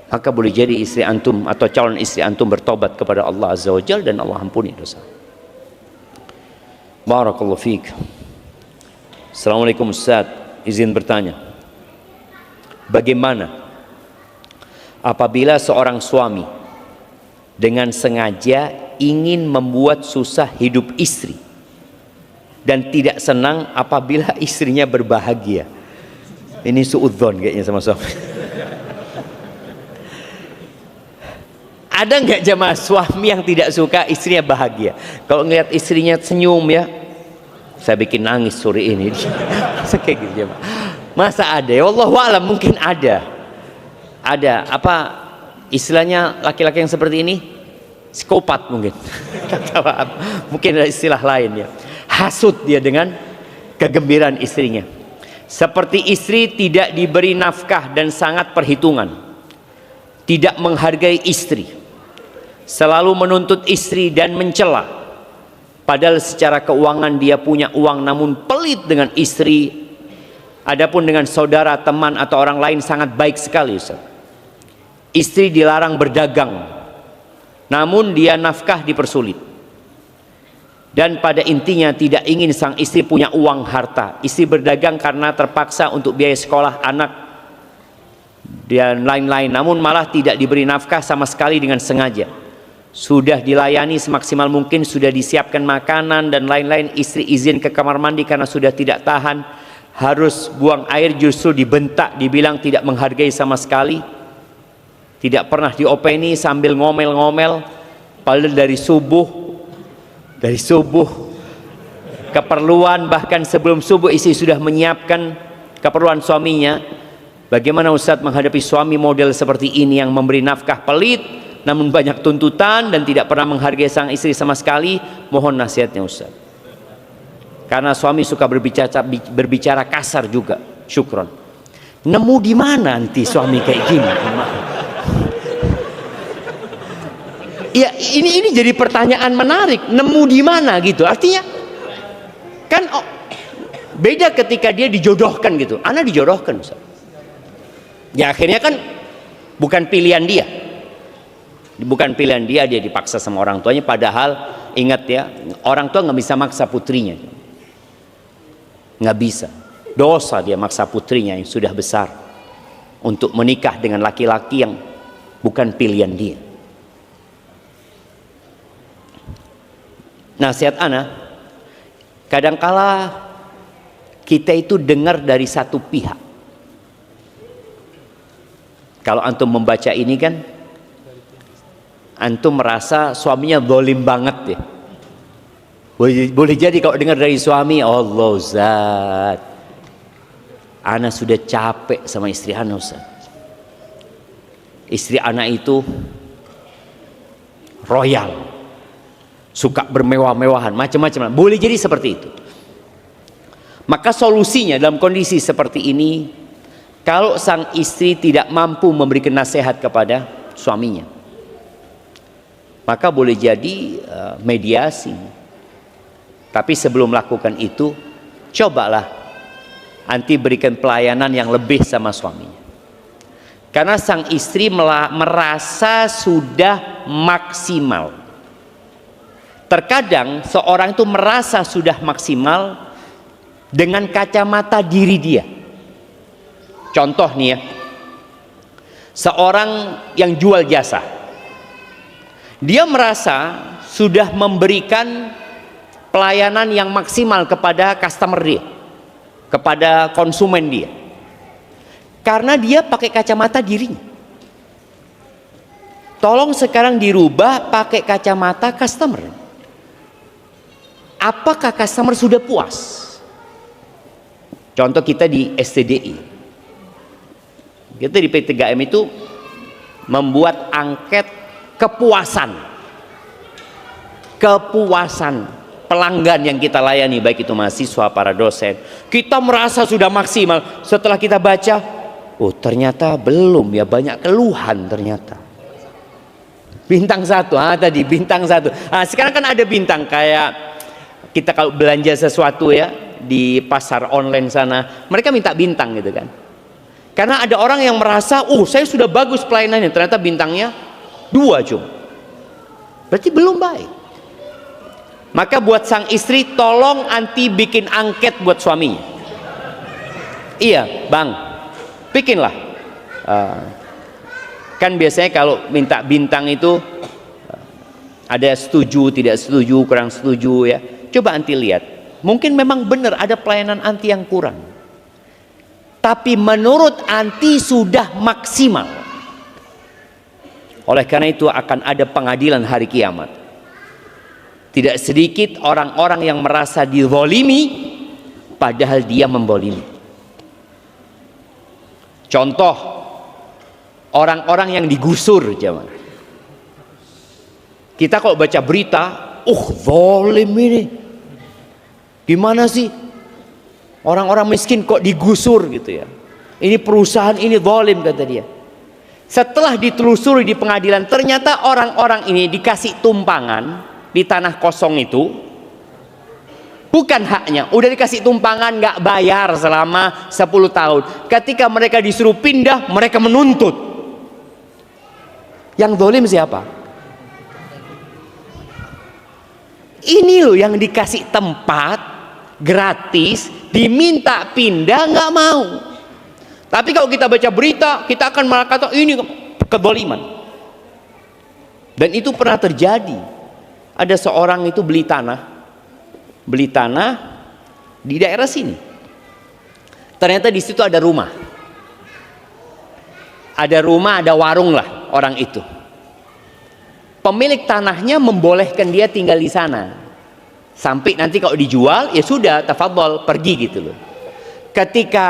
Maka boleh jadi istri antum atau calon istri antum bertobat kepada Allah Azza wa Jalla dan Allah ampuni dosa. Barakallahu fiik. Assalamualaikum Ustaz, izin bertanya, bagaimana apabila seorang suami dengan sengaja ingin membuat susah hidup istri dan tidak senang apabila istrinya berbahagia? Ini suudzon kayaknya sama suami. Ada nggak jemaah suami yang tidak suka istrinya bahagia? Kalau ngelihat istrinya senyum ya, saya bikin nangis sore ini. Masa kayak gitu jemaah? Masa ada? Ya Wallahu a'lam, mungkin ada. Ada apa istilahnya laki-laki yang seperti ini? Psikopat mungkin. Mungkin ada istilah lain ya. Hasut dia dengan kegembiraan istrinya. Seperti istri tidak diberi nafkah dan sangat perhitungan. Tidak menghargai istri. Selalu menuntut istri dan mencela. Padahal secara keuangan dia punya uang, namun pelit dengan istri. Adapun dengan saudara, teman atau orang lain sangat baik sekali Ustaz. Istri dilarang berdagang, namun dia nafkah dipersulit. Dan pada intinya tidak ingin sang istri punya uang harta. Istri berdagang karena terpaksa untuk biaya sekolah anak dan lain-lain, namun malah tidak diberi nafkah sama sekali dengan sengaja. Sudah dilayani semaksimal mungkin, sudah disiapkan makanan dan lain-lain, istri izin ke kamar mandi karena sudah tidak tahan, harus buang air justru dibentak, dibilang tidak menghargai sama sekali, tidak pernah diopeni sambil ngomel-ngomel, padahal dari subuh keperluan, bahkan sebelum subuh istri sudah menyiapkan keperluan suaminya. Bagaimana Ustaz menghadapi suami model seperti ini yang memberi nafkah pelit namun banyak tuntutan dan tidak pernah menghargai sang istri sama sekali? Mohon nasihatnya Ustaz. Karena suami suka berbicara kasar juga. Syukron. Nemu di mana nanti suami kayak gini? Ya, ini jadi pertanyaan menarik. Nemu di mana gitu? Artinya kan beda ketika dia dijodohkan gitu. Ana dijodohkan Ustaz. Ya akhirnya kan bukan pilihan dia. Bukan pilihan dia, dia dipaksa sama orang tuanya. Padahal ingat ya, orang tua nggak bisa maksa putrinya. Nggak bisa. Dosa dia maksa putrinya yang sudah besar untuk menikah dengan laki-laki yang bukan pilihan dia. Nasihat ana, kadangkala kita itu dengar dari satu pihak. Kalau antum membaca ini kan, antum merasa suaminya zalim banget ya. Boleh jadi kalau dengar dari suami, Allah Zat, ana sudah capek sama istri ana Ustaz. Istri ana itu royal, suka bermewah-mewahan, macam-macam. Boleh jadi seperti itu. Maka solusinya dalam kondisi seperti ini, kalau sang istri tidak mampu memberikan nasihat kepada suaminya, maka boleh jadi mediasi. Tapi sebelum melakukan itu, cobalah anti berikan pelayanan yang lebih sama suaminya. Karena sang istri merasa sudah maksimal. Terkadang seorang itu merasa sudah maksimal dengan kacamata diri dia. Contoh nih ya, seorang yang jual jasa, dia merasa sudah memberikan pelayanan yang maksimal kepada customer dia, kepada konsumen dia, karena dia pakai kacamata dirinya. Tolong sekarang dirubah pakai kacamata customer. Apakah customer sudah puas? Contoh kita di STDI, kita di P3M itu membuat angket kepuasan pelanggan yang kita layani, baik itu mahasiswa, para dosen. Kita merasa sudah maksimal. Setelah kita baca, oh ternyata belum ya, banyak keluhan ternyata. Bintang 1, tadi bintang 1. Sekarang kan ada bintang, kayak kita kalau belanja sesuatu ya di pasar online sana, mereka minta bintang gitu kan. Karena ada orang yang merasa, saya sudah bagus pelayanannya, ternyata bintangnya 2 cuma. Berarti belum baik. Maka buat sang istri, tolong anti bikin angket buat suaminya. Iya bang, bikinlah. Kan biasanya kalau minta bintang itu ada setuju, tidak setuju, kurang setuju ya. Coba anti lihat, mungkin memang benar ada pelayanan anti yang kurang, tapi menurut anti sudah maksimal. Oleh karena itu akan ada pengadilan hari kiamat. Tidak sedikit orang-orang yang merasa dizalimi padahal dia membolimi. Contoh, orang-orang yang digusur zaman. Kita kalau baca berita, zalim ini. Gimana sih? Orang-orang miskin kok digusur gitu ya. Ini perusahaan ini zalim kata dia. Setelah ditelusuri di pengadilan, ternyata orang-orang ini dikasih tumpangan di tanah kosong itu, bukan haknya, udah dikasih tumpangan nggak bayar selama 10 tahun. Ketika mereka disuruh pindah, mereka menuntut. Yang zalim siapa? Ini loh yang dikasih tempat gratis, diminta pindah nggak mau. Tapi kalau kita baca berita, kita akan malah kata ini kezaliman. Dan itu pernah terjadi. Ada seorang itu beli tanah di daerah sini. Ternyata di situ ada rumah. Ada rumah, ada warung lah orang itu. Pemilik tanahnya membolehkan dia tinggal di sana. Sampai nanti kalau dijual, ya sudah, tafadhol, pergi gitu loh. Ketika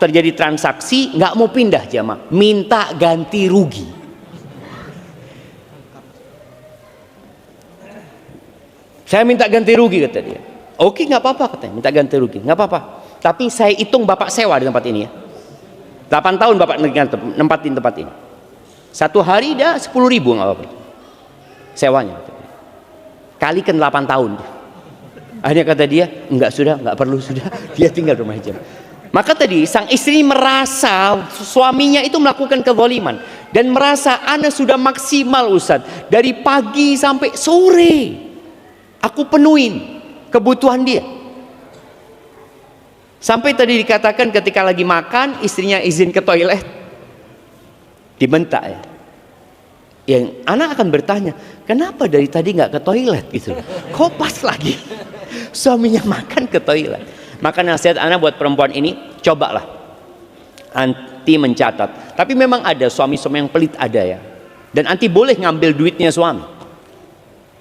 terjadi transaksi, nggak mau pindah jamaah, minta ganti rugi. Saya minta ganti rugi, kata dia. Oke, nggak apa-apa, katanya, minta ganti rugi, nggak apa-apa. Tapi saya hitung bapak sewa di tempat ini ya. 8 tahun bapak nempatin tempat ini. Satu hari dah 10.000, nggak apa-apa. Sewanya. Kalikan 8 tahun. Akhirnya kata dia, enggak, sudah, enggak perlu, sudah. Dia tinggal rumah aja. Maka tadi sang istri merasa suaminya itu melakukan kezaliman dan merasa ana sudah maksimal Ustaz, dari pagi sampai sore aku penuhin kebutuhan dia. Sampai tadi dikatakan ketika lagi makan istrinya izin ke toilet, dibentak ya. Yang anak akan bertanya, kenapa dari tadi nggak ke toilet gitu? Kok pas lagi suaminya makan ke toilet? Maka nasihat anak buat perempuan ini, cobalah anti mencatat. Tapi memang ada suami-suami yang pelit, ada ya. Dan anti boleh ngambil duitnya suami.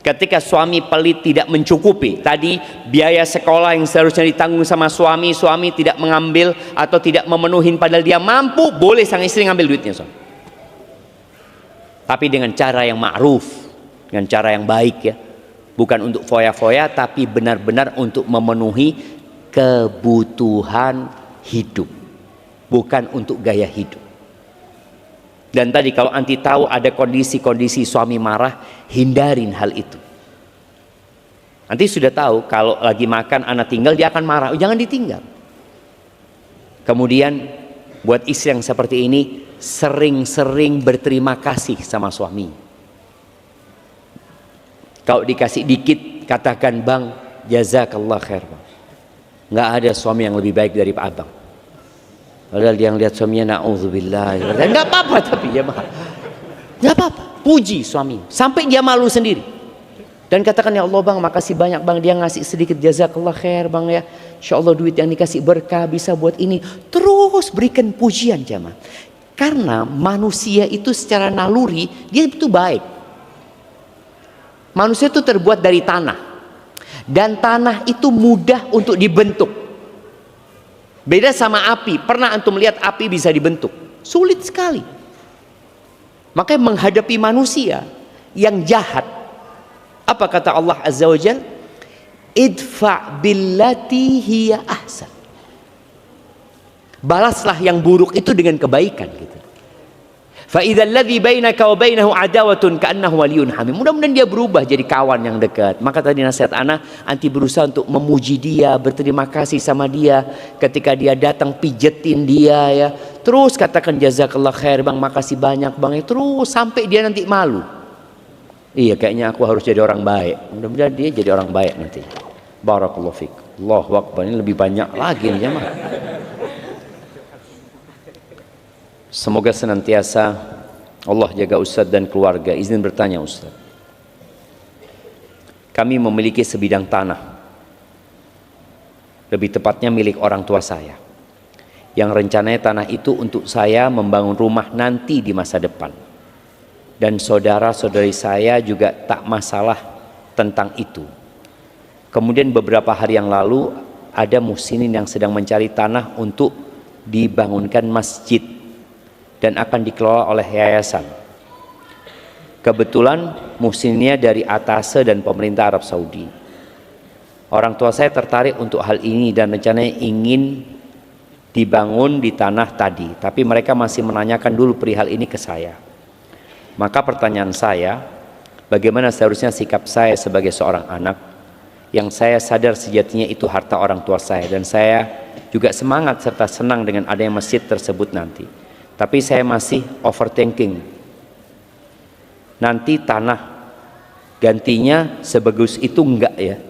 Ketika suami pelit tidak mencukupi, tadi biaya sekolah yang seharusnya ditanggung sama suami, suami tidak mengambil atau tidak memenuhi padahal dia mampu, boleh sang istri ngambil duitnya suami. Tapi dengan cara yang ma'ruf, dengan cara yang baik ya. Bukan untuk foya-foya, tapi benar-benar untuk memenuhi kebutuhan hidup, bukan untuk gaya hidup. Dan tadi kalau anti tahu ada kondisi-kondisi suami marah, hindarin hal itu. Nanti sudah tahu kalau lagi makan anak tinggal, dia akan marah, jangan ditinggal. Kemudian buat istri yang seperti ini, sering-sering berterima kasih sama suami. Kalau dikasih dikit, katakan bang, jazakallah khair bang. Nggak ada suami yang lebih baik dari Pak Abang. Padahal dia yang lihat suaminya, na'udzubillah. Nggak apa-apa tapi ya mah. Nggak apa-apa, puji suami. Sampai dia malu sendiri. Dan katakan, ya Allah bang, makasih banyak bang, dia ngasih sedikit, jazakallah khair bang ya. Insya Allah duit yang dikasih berkah, bisa buat ini. Terus berikan pujian jamaah. Karena manusia itu secara naluri, dia itu baik. Manusia itu terbuat dari tanah. Dan tanah itu mudah untuk dibentuk. Beda sama api. Pernah antum lihat api bisa dibentuk? Sulit sekali. Makanya menghadapi manusia yang jahat, apa kata Allah Azza wa Jalla? Idfa' billati hiya ahsan. Balaslah yang buruk itu dengan kebaikan gitu. Fa idzal ladzi bainaka wa bainahu adawatun ka'annahu waliyyun hamim. Mudah-mudahan dia berubah jadi kawan yang dekat. Maka tadi nasihat ana, anti berusaha untuk memuji dia, berterima kasih sama dia ketika dia datang, pijetin dia ya. Terus katakan jazakallah khair bang, makasih banyak bang ya. Terus sampai dia nanti malu. Iya, kayaknya aku harus jadi orang baik. Mudah-mudahan dia jadi orang baik nanti. Barakallahu fiik. Allahu akbar, ini lebih banyak lagi nih jemaah. Semoga senantiasa Allah jaga Ustaz dan keluarga. Izin bertanya Ustaz, kami memiliki sebidang tanah, lebih tepatnya milik orang tua saya, yang rencananya tanah itu untuk saya membangun rumah nanti di masa depan. Dan saudara-saudari saya juga tak masalah tentang itu. Kemudian beberapa hari yang lalu ada muhsinin yang sedang mencari tanah untuk dibangunkan masjid dan akan dikelola oleh yayasan. Kebetulan muhsinnya dari Atase dan pemerintah Arab Saudi. Orang tua saya tertarik untuk hal ini dan rencananya ingin dibangun di tanah tadi, tapi mereka masih menanyakan dulu perihal ini ke saya. Maka pertanyaan saya, bagaimana seharusnya sikap saya sebagai seorang anak yang saya sadar sejatinya itu harta orang tua saya, dan saya juga semangat serta senang dengan adanya masjid tersebut nanti. Tapi saya masih overthinking. Nanti tanah gantinya sebagus itu enggak ya?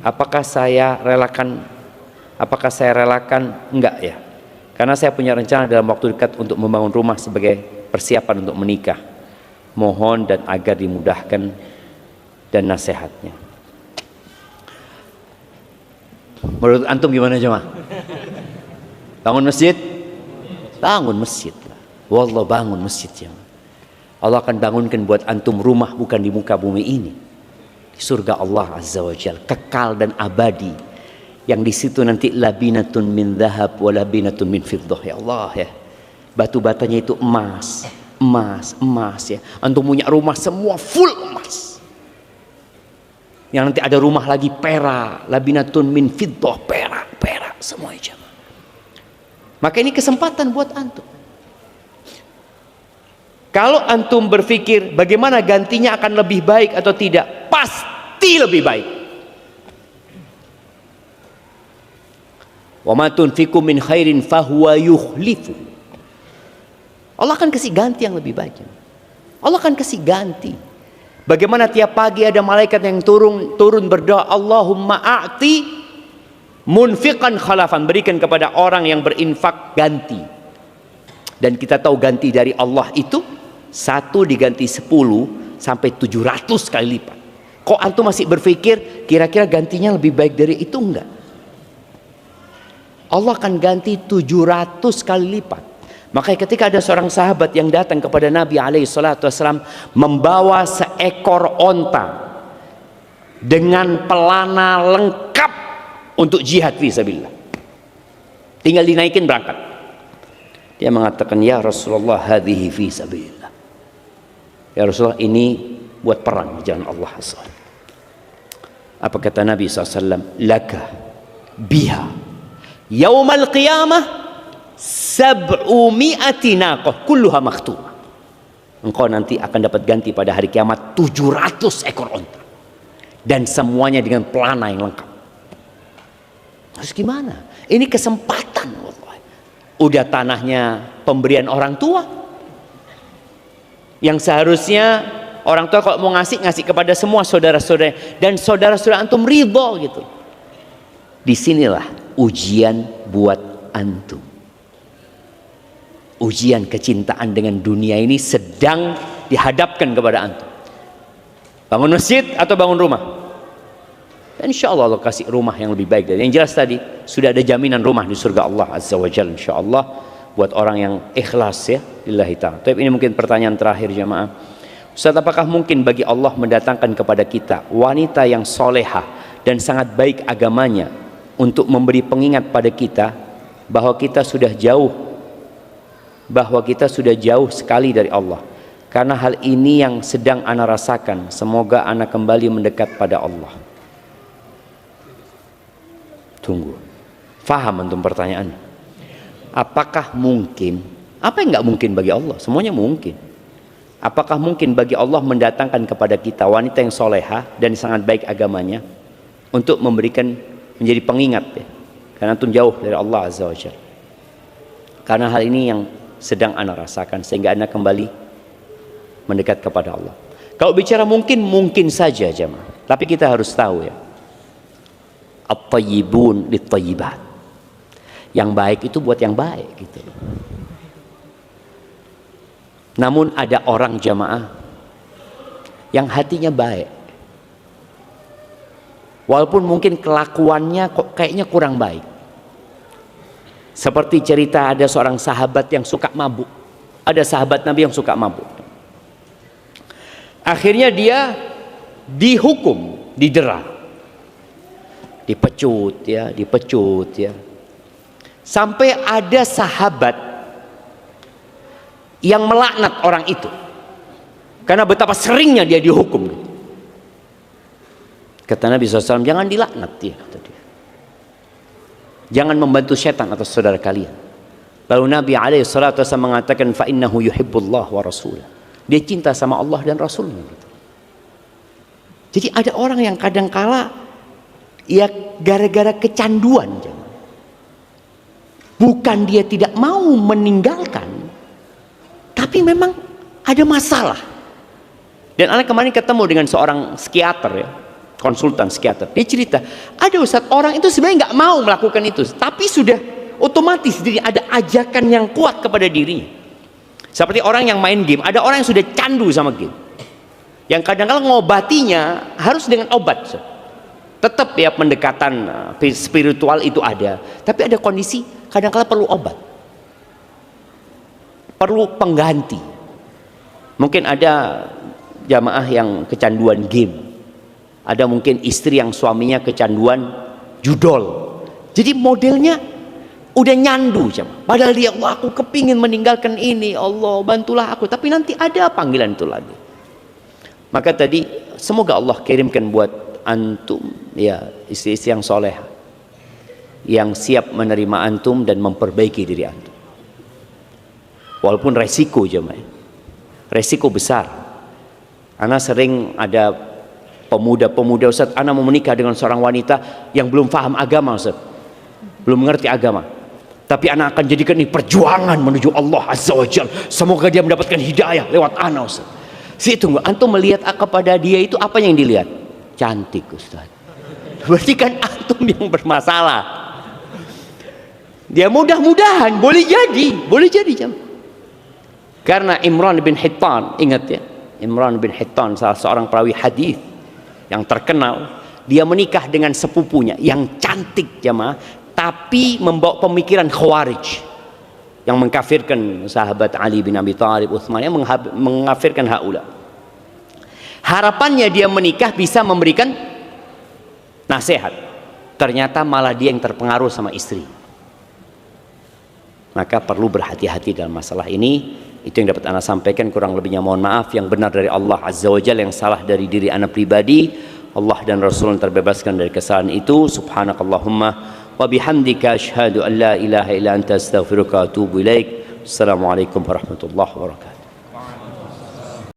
Apakah saya relakan enggak ya? Karena saya punya rencana dalam waktu dekat untuk membangun rumah sebagai persiapan untuk menikah. Mohon dan agar dimudahkan dan nasihatnya. Menurut antum gimana jemaah? Bangun masjid? Bangun masjid. Wallah, bangun masjid ya. Allah akan bangunkan buat antum rumah bukan di muka bumi ini. Di surga Allah Azza wa Jalla, kekal dan abadi. Yang di situ nanti labinatun min dhahab wa labinatun min fiddah ya Allah ya. Batu-batanya itu emas, emas ya. Antum punya rumah semua full emas. Yang nanti ada rumah lagi perak, labinatun min fiddah, perak semua ya. Maka ini kesempatan buat antum. Kalau antum berpikir bagaimana gantinya akan lebih baik atau tidak, pasti lebih baik. Wa ma tunfiqu min khairin fahuwa yukhlifu. Allah akan kasih ganti yang lebih baik. Allah akan kasih ganti. Bagaimana tiap pagi ada malaikat yang turun berdoa, Allahumma a'ti munfiqan khalafan, berikan kepada orang yang berinfak ganti. Dan kita tahu ganti dari Allah itu 1 diganti 10 sampai 700 kali lipat. Kok antum masih berpikir kira-kira gantinya lebih baik dari itu? Enggak. Allah akan ganti 700 kali lipat. Makanya ketika ada seorang sahabat yang datang kepada Nabi SAW membawa seekor onta dengan pelana lengkap untuk jihad fisabilillah, tinggal dinaikin berangkat. Dia mengatakan, ya Rasulullah, hadhihi fisabilillah. Ya Rasulullah, ini buat perang di jalan Allah SWT. Apa kata Nabi SAW? Laka biha yaumal qiyamah 700 naqah kulluha makhtumah. Engkau nanti akan dapat ganti pada hari kiamat 700 ekor onta dan semuanya dengan pelana yang lengkap. Terus gimana? Ini kesempatan. Udah tanahnya pemberian orang tua, yang seharusnya orang tua kalau mau ngasih kepada semua saudara-saudara, dan saudara-saudara antum ridho gitu. Disinilah ujian buat antum. Ujian kecintaan dengan dunia ini sedang dihadapkan kepada antum. Bangun masjid atau bangun rumah? Dan insya Allah Allah kasih rumah yang lebih baik. Dan yang jelas tadi sudah ada jaminan rumah di surga Allah Azza wa Jalla, insya Allah, buat orang yang ikhlas ya lillahi ta'ala. Tapi ini mungkin pertanyaan terakhir jamaah. Ustaz, apakah mungkin bagi Allah mendatangkan kepada kita wanita yang solehah dan sangat baik agamanya untuk memberi pengingat pada kita bahwa kita sudah jauh sekali dari Allah? Karena hal ini yang sedang ana rasakan. Semoga ana kembali mendekat pada Allah. Tunggu, faham antum pertanyaannya? Apakah mungkin? Apa yang nggak mungkin bagi Allah? Semuanya mungkin. Apakah mungkin bagi Allah mendatangkan kepada kita wanita yang soleha dan sangat baik agamanya untuk menjadi pengingat ya? Karena antum jauh dari Allah Azza wa Jalla. Karena hal ini yang sedang ana rasakan sehingga ana kembali mendekat kepada Allah. Kalau bicara mungkin saja jemaah. Tapi kita harus tahu ya, at-tayyibun lit-tayyibat. Yang baik itu buat yang baik gitu. Namun ada orang jamaah yang hatinya baik, walaupun mungkin kelakuannya kok kayaknya kurang baik. Seperti cerita ada seorang sahabat yang suka mabuk. Ada sahabat Nabi yang suka mabuk. Akhirnya dia dihukum, didera, dipecut ya. Sampai ada sahabat yang melaknat orang itu karena betapa seringnya dia dihukum. Kata Nabi SAW, jangan dilaknat dia, kata dia. Jangan membantu setan atas saudara kalian. Lalu Nabi SAW mengatakan, fa innahu yuhibbullah wa rasulah. Dia cinta sama Allah dan Rasulnya. Jadi ada orang yang kadangkala ya gara-gara kecanduan, bukan dia tidak mau meninggalkan, tapi memang ada masalah. Dan anak kemarin ketemu dengan seorang psikiater ya, konsultan psikiater. Dia cerita, ada Ustaz, orang itu sebenarnya nggak mau melakukan itu, tapi sudah otomatis jadi ada ajakan yang kuat kepada dirinya. Seperti orang yang main game, ada orang yang sudah candu sama game, yang kadang-kadang ngobatinya harus dengan obat. Tetap ya pendekatan spiritual itu ada, tapi ada kondisi kadang-kala perlu obat, perlu pengganti. Mungkin ada jamaah yang kecanduan game, ada mungkin istri yang suaminya kecanduan judol, jadi modelnya udah nyandu jamaah. Padahal dia, wah aku kepingin meninggalkan ini, Allah bantulah aku, tapi nanti ada panggilan itu lagi. Maka tadi semoga Allah kirimkan buat antum ya istri-istri yang soleh, yang siap menerima antum dan memperbaiki diri antum. Walaupun resiko jemaah, resiko besar. Ana sering ada pemuda-pemuda, Ustaz, ana mau menikah dengan seorang wanita yang belum paham agama, Ustaz, belum mengerti agama, tapi ana akan jadikan ini perjuangan menuju Allah Azza wa Jalla. Semoga dia mendapatkan hidayah lewat ana, Ustaz. Tunggu, antum melihat kepada dia itu apa yang dilihat? Cantik, Ustaz. Berarti kan antum yang bermasalah. Dia mudah-mudahan boleh jadi jam. Karena Imran bin Hittan, ingat ya, Imran bin Hittan salah seorang perawi hadis yang terkenal, dia menikah dengan sepupunya yang cantik jamaah, tapi membawa pemikiran Khawarij yang mengkafirkan sahabat Ali bin Abi Thalib, Utsman, yang mengkafirkan haula. Harapannya dia menikah bisa memberikan nasihat, ternyata malah dia yang terpengaruh sama istri. Maka perlu berhati-hati dalam masalah ini. Itu yang dapat ana sampaikan, kurang lebihnya mohon maaf. Yang benar dari Allah Azza wa Jalla, yang salah dari diri ana pribadi. Allah dan Rasul terbebaskan dari kesalahan itu. Subhanakallahumma wa bihamdika asyhadu an la ilaha illa anta astaghfiruka wa atubu ilaik. Assalamualaikum warahmatullahi wabarakatuh.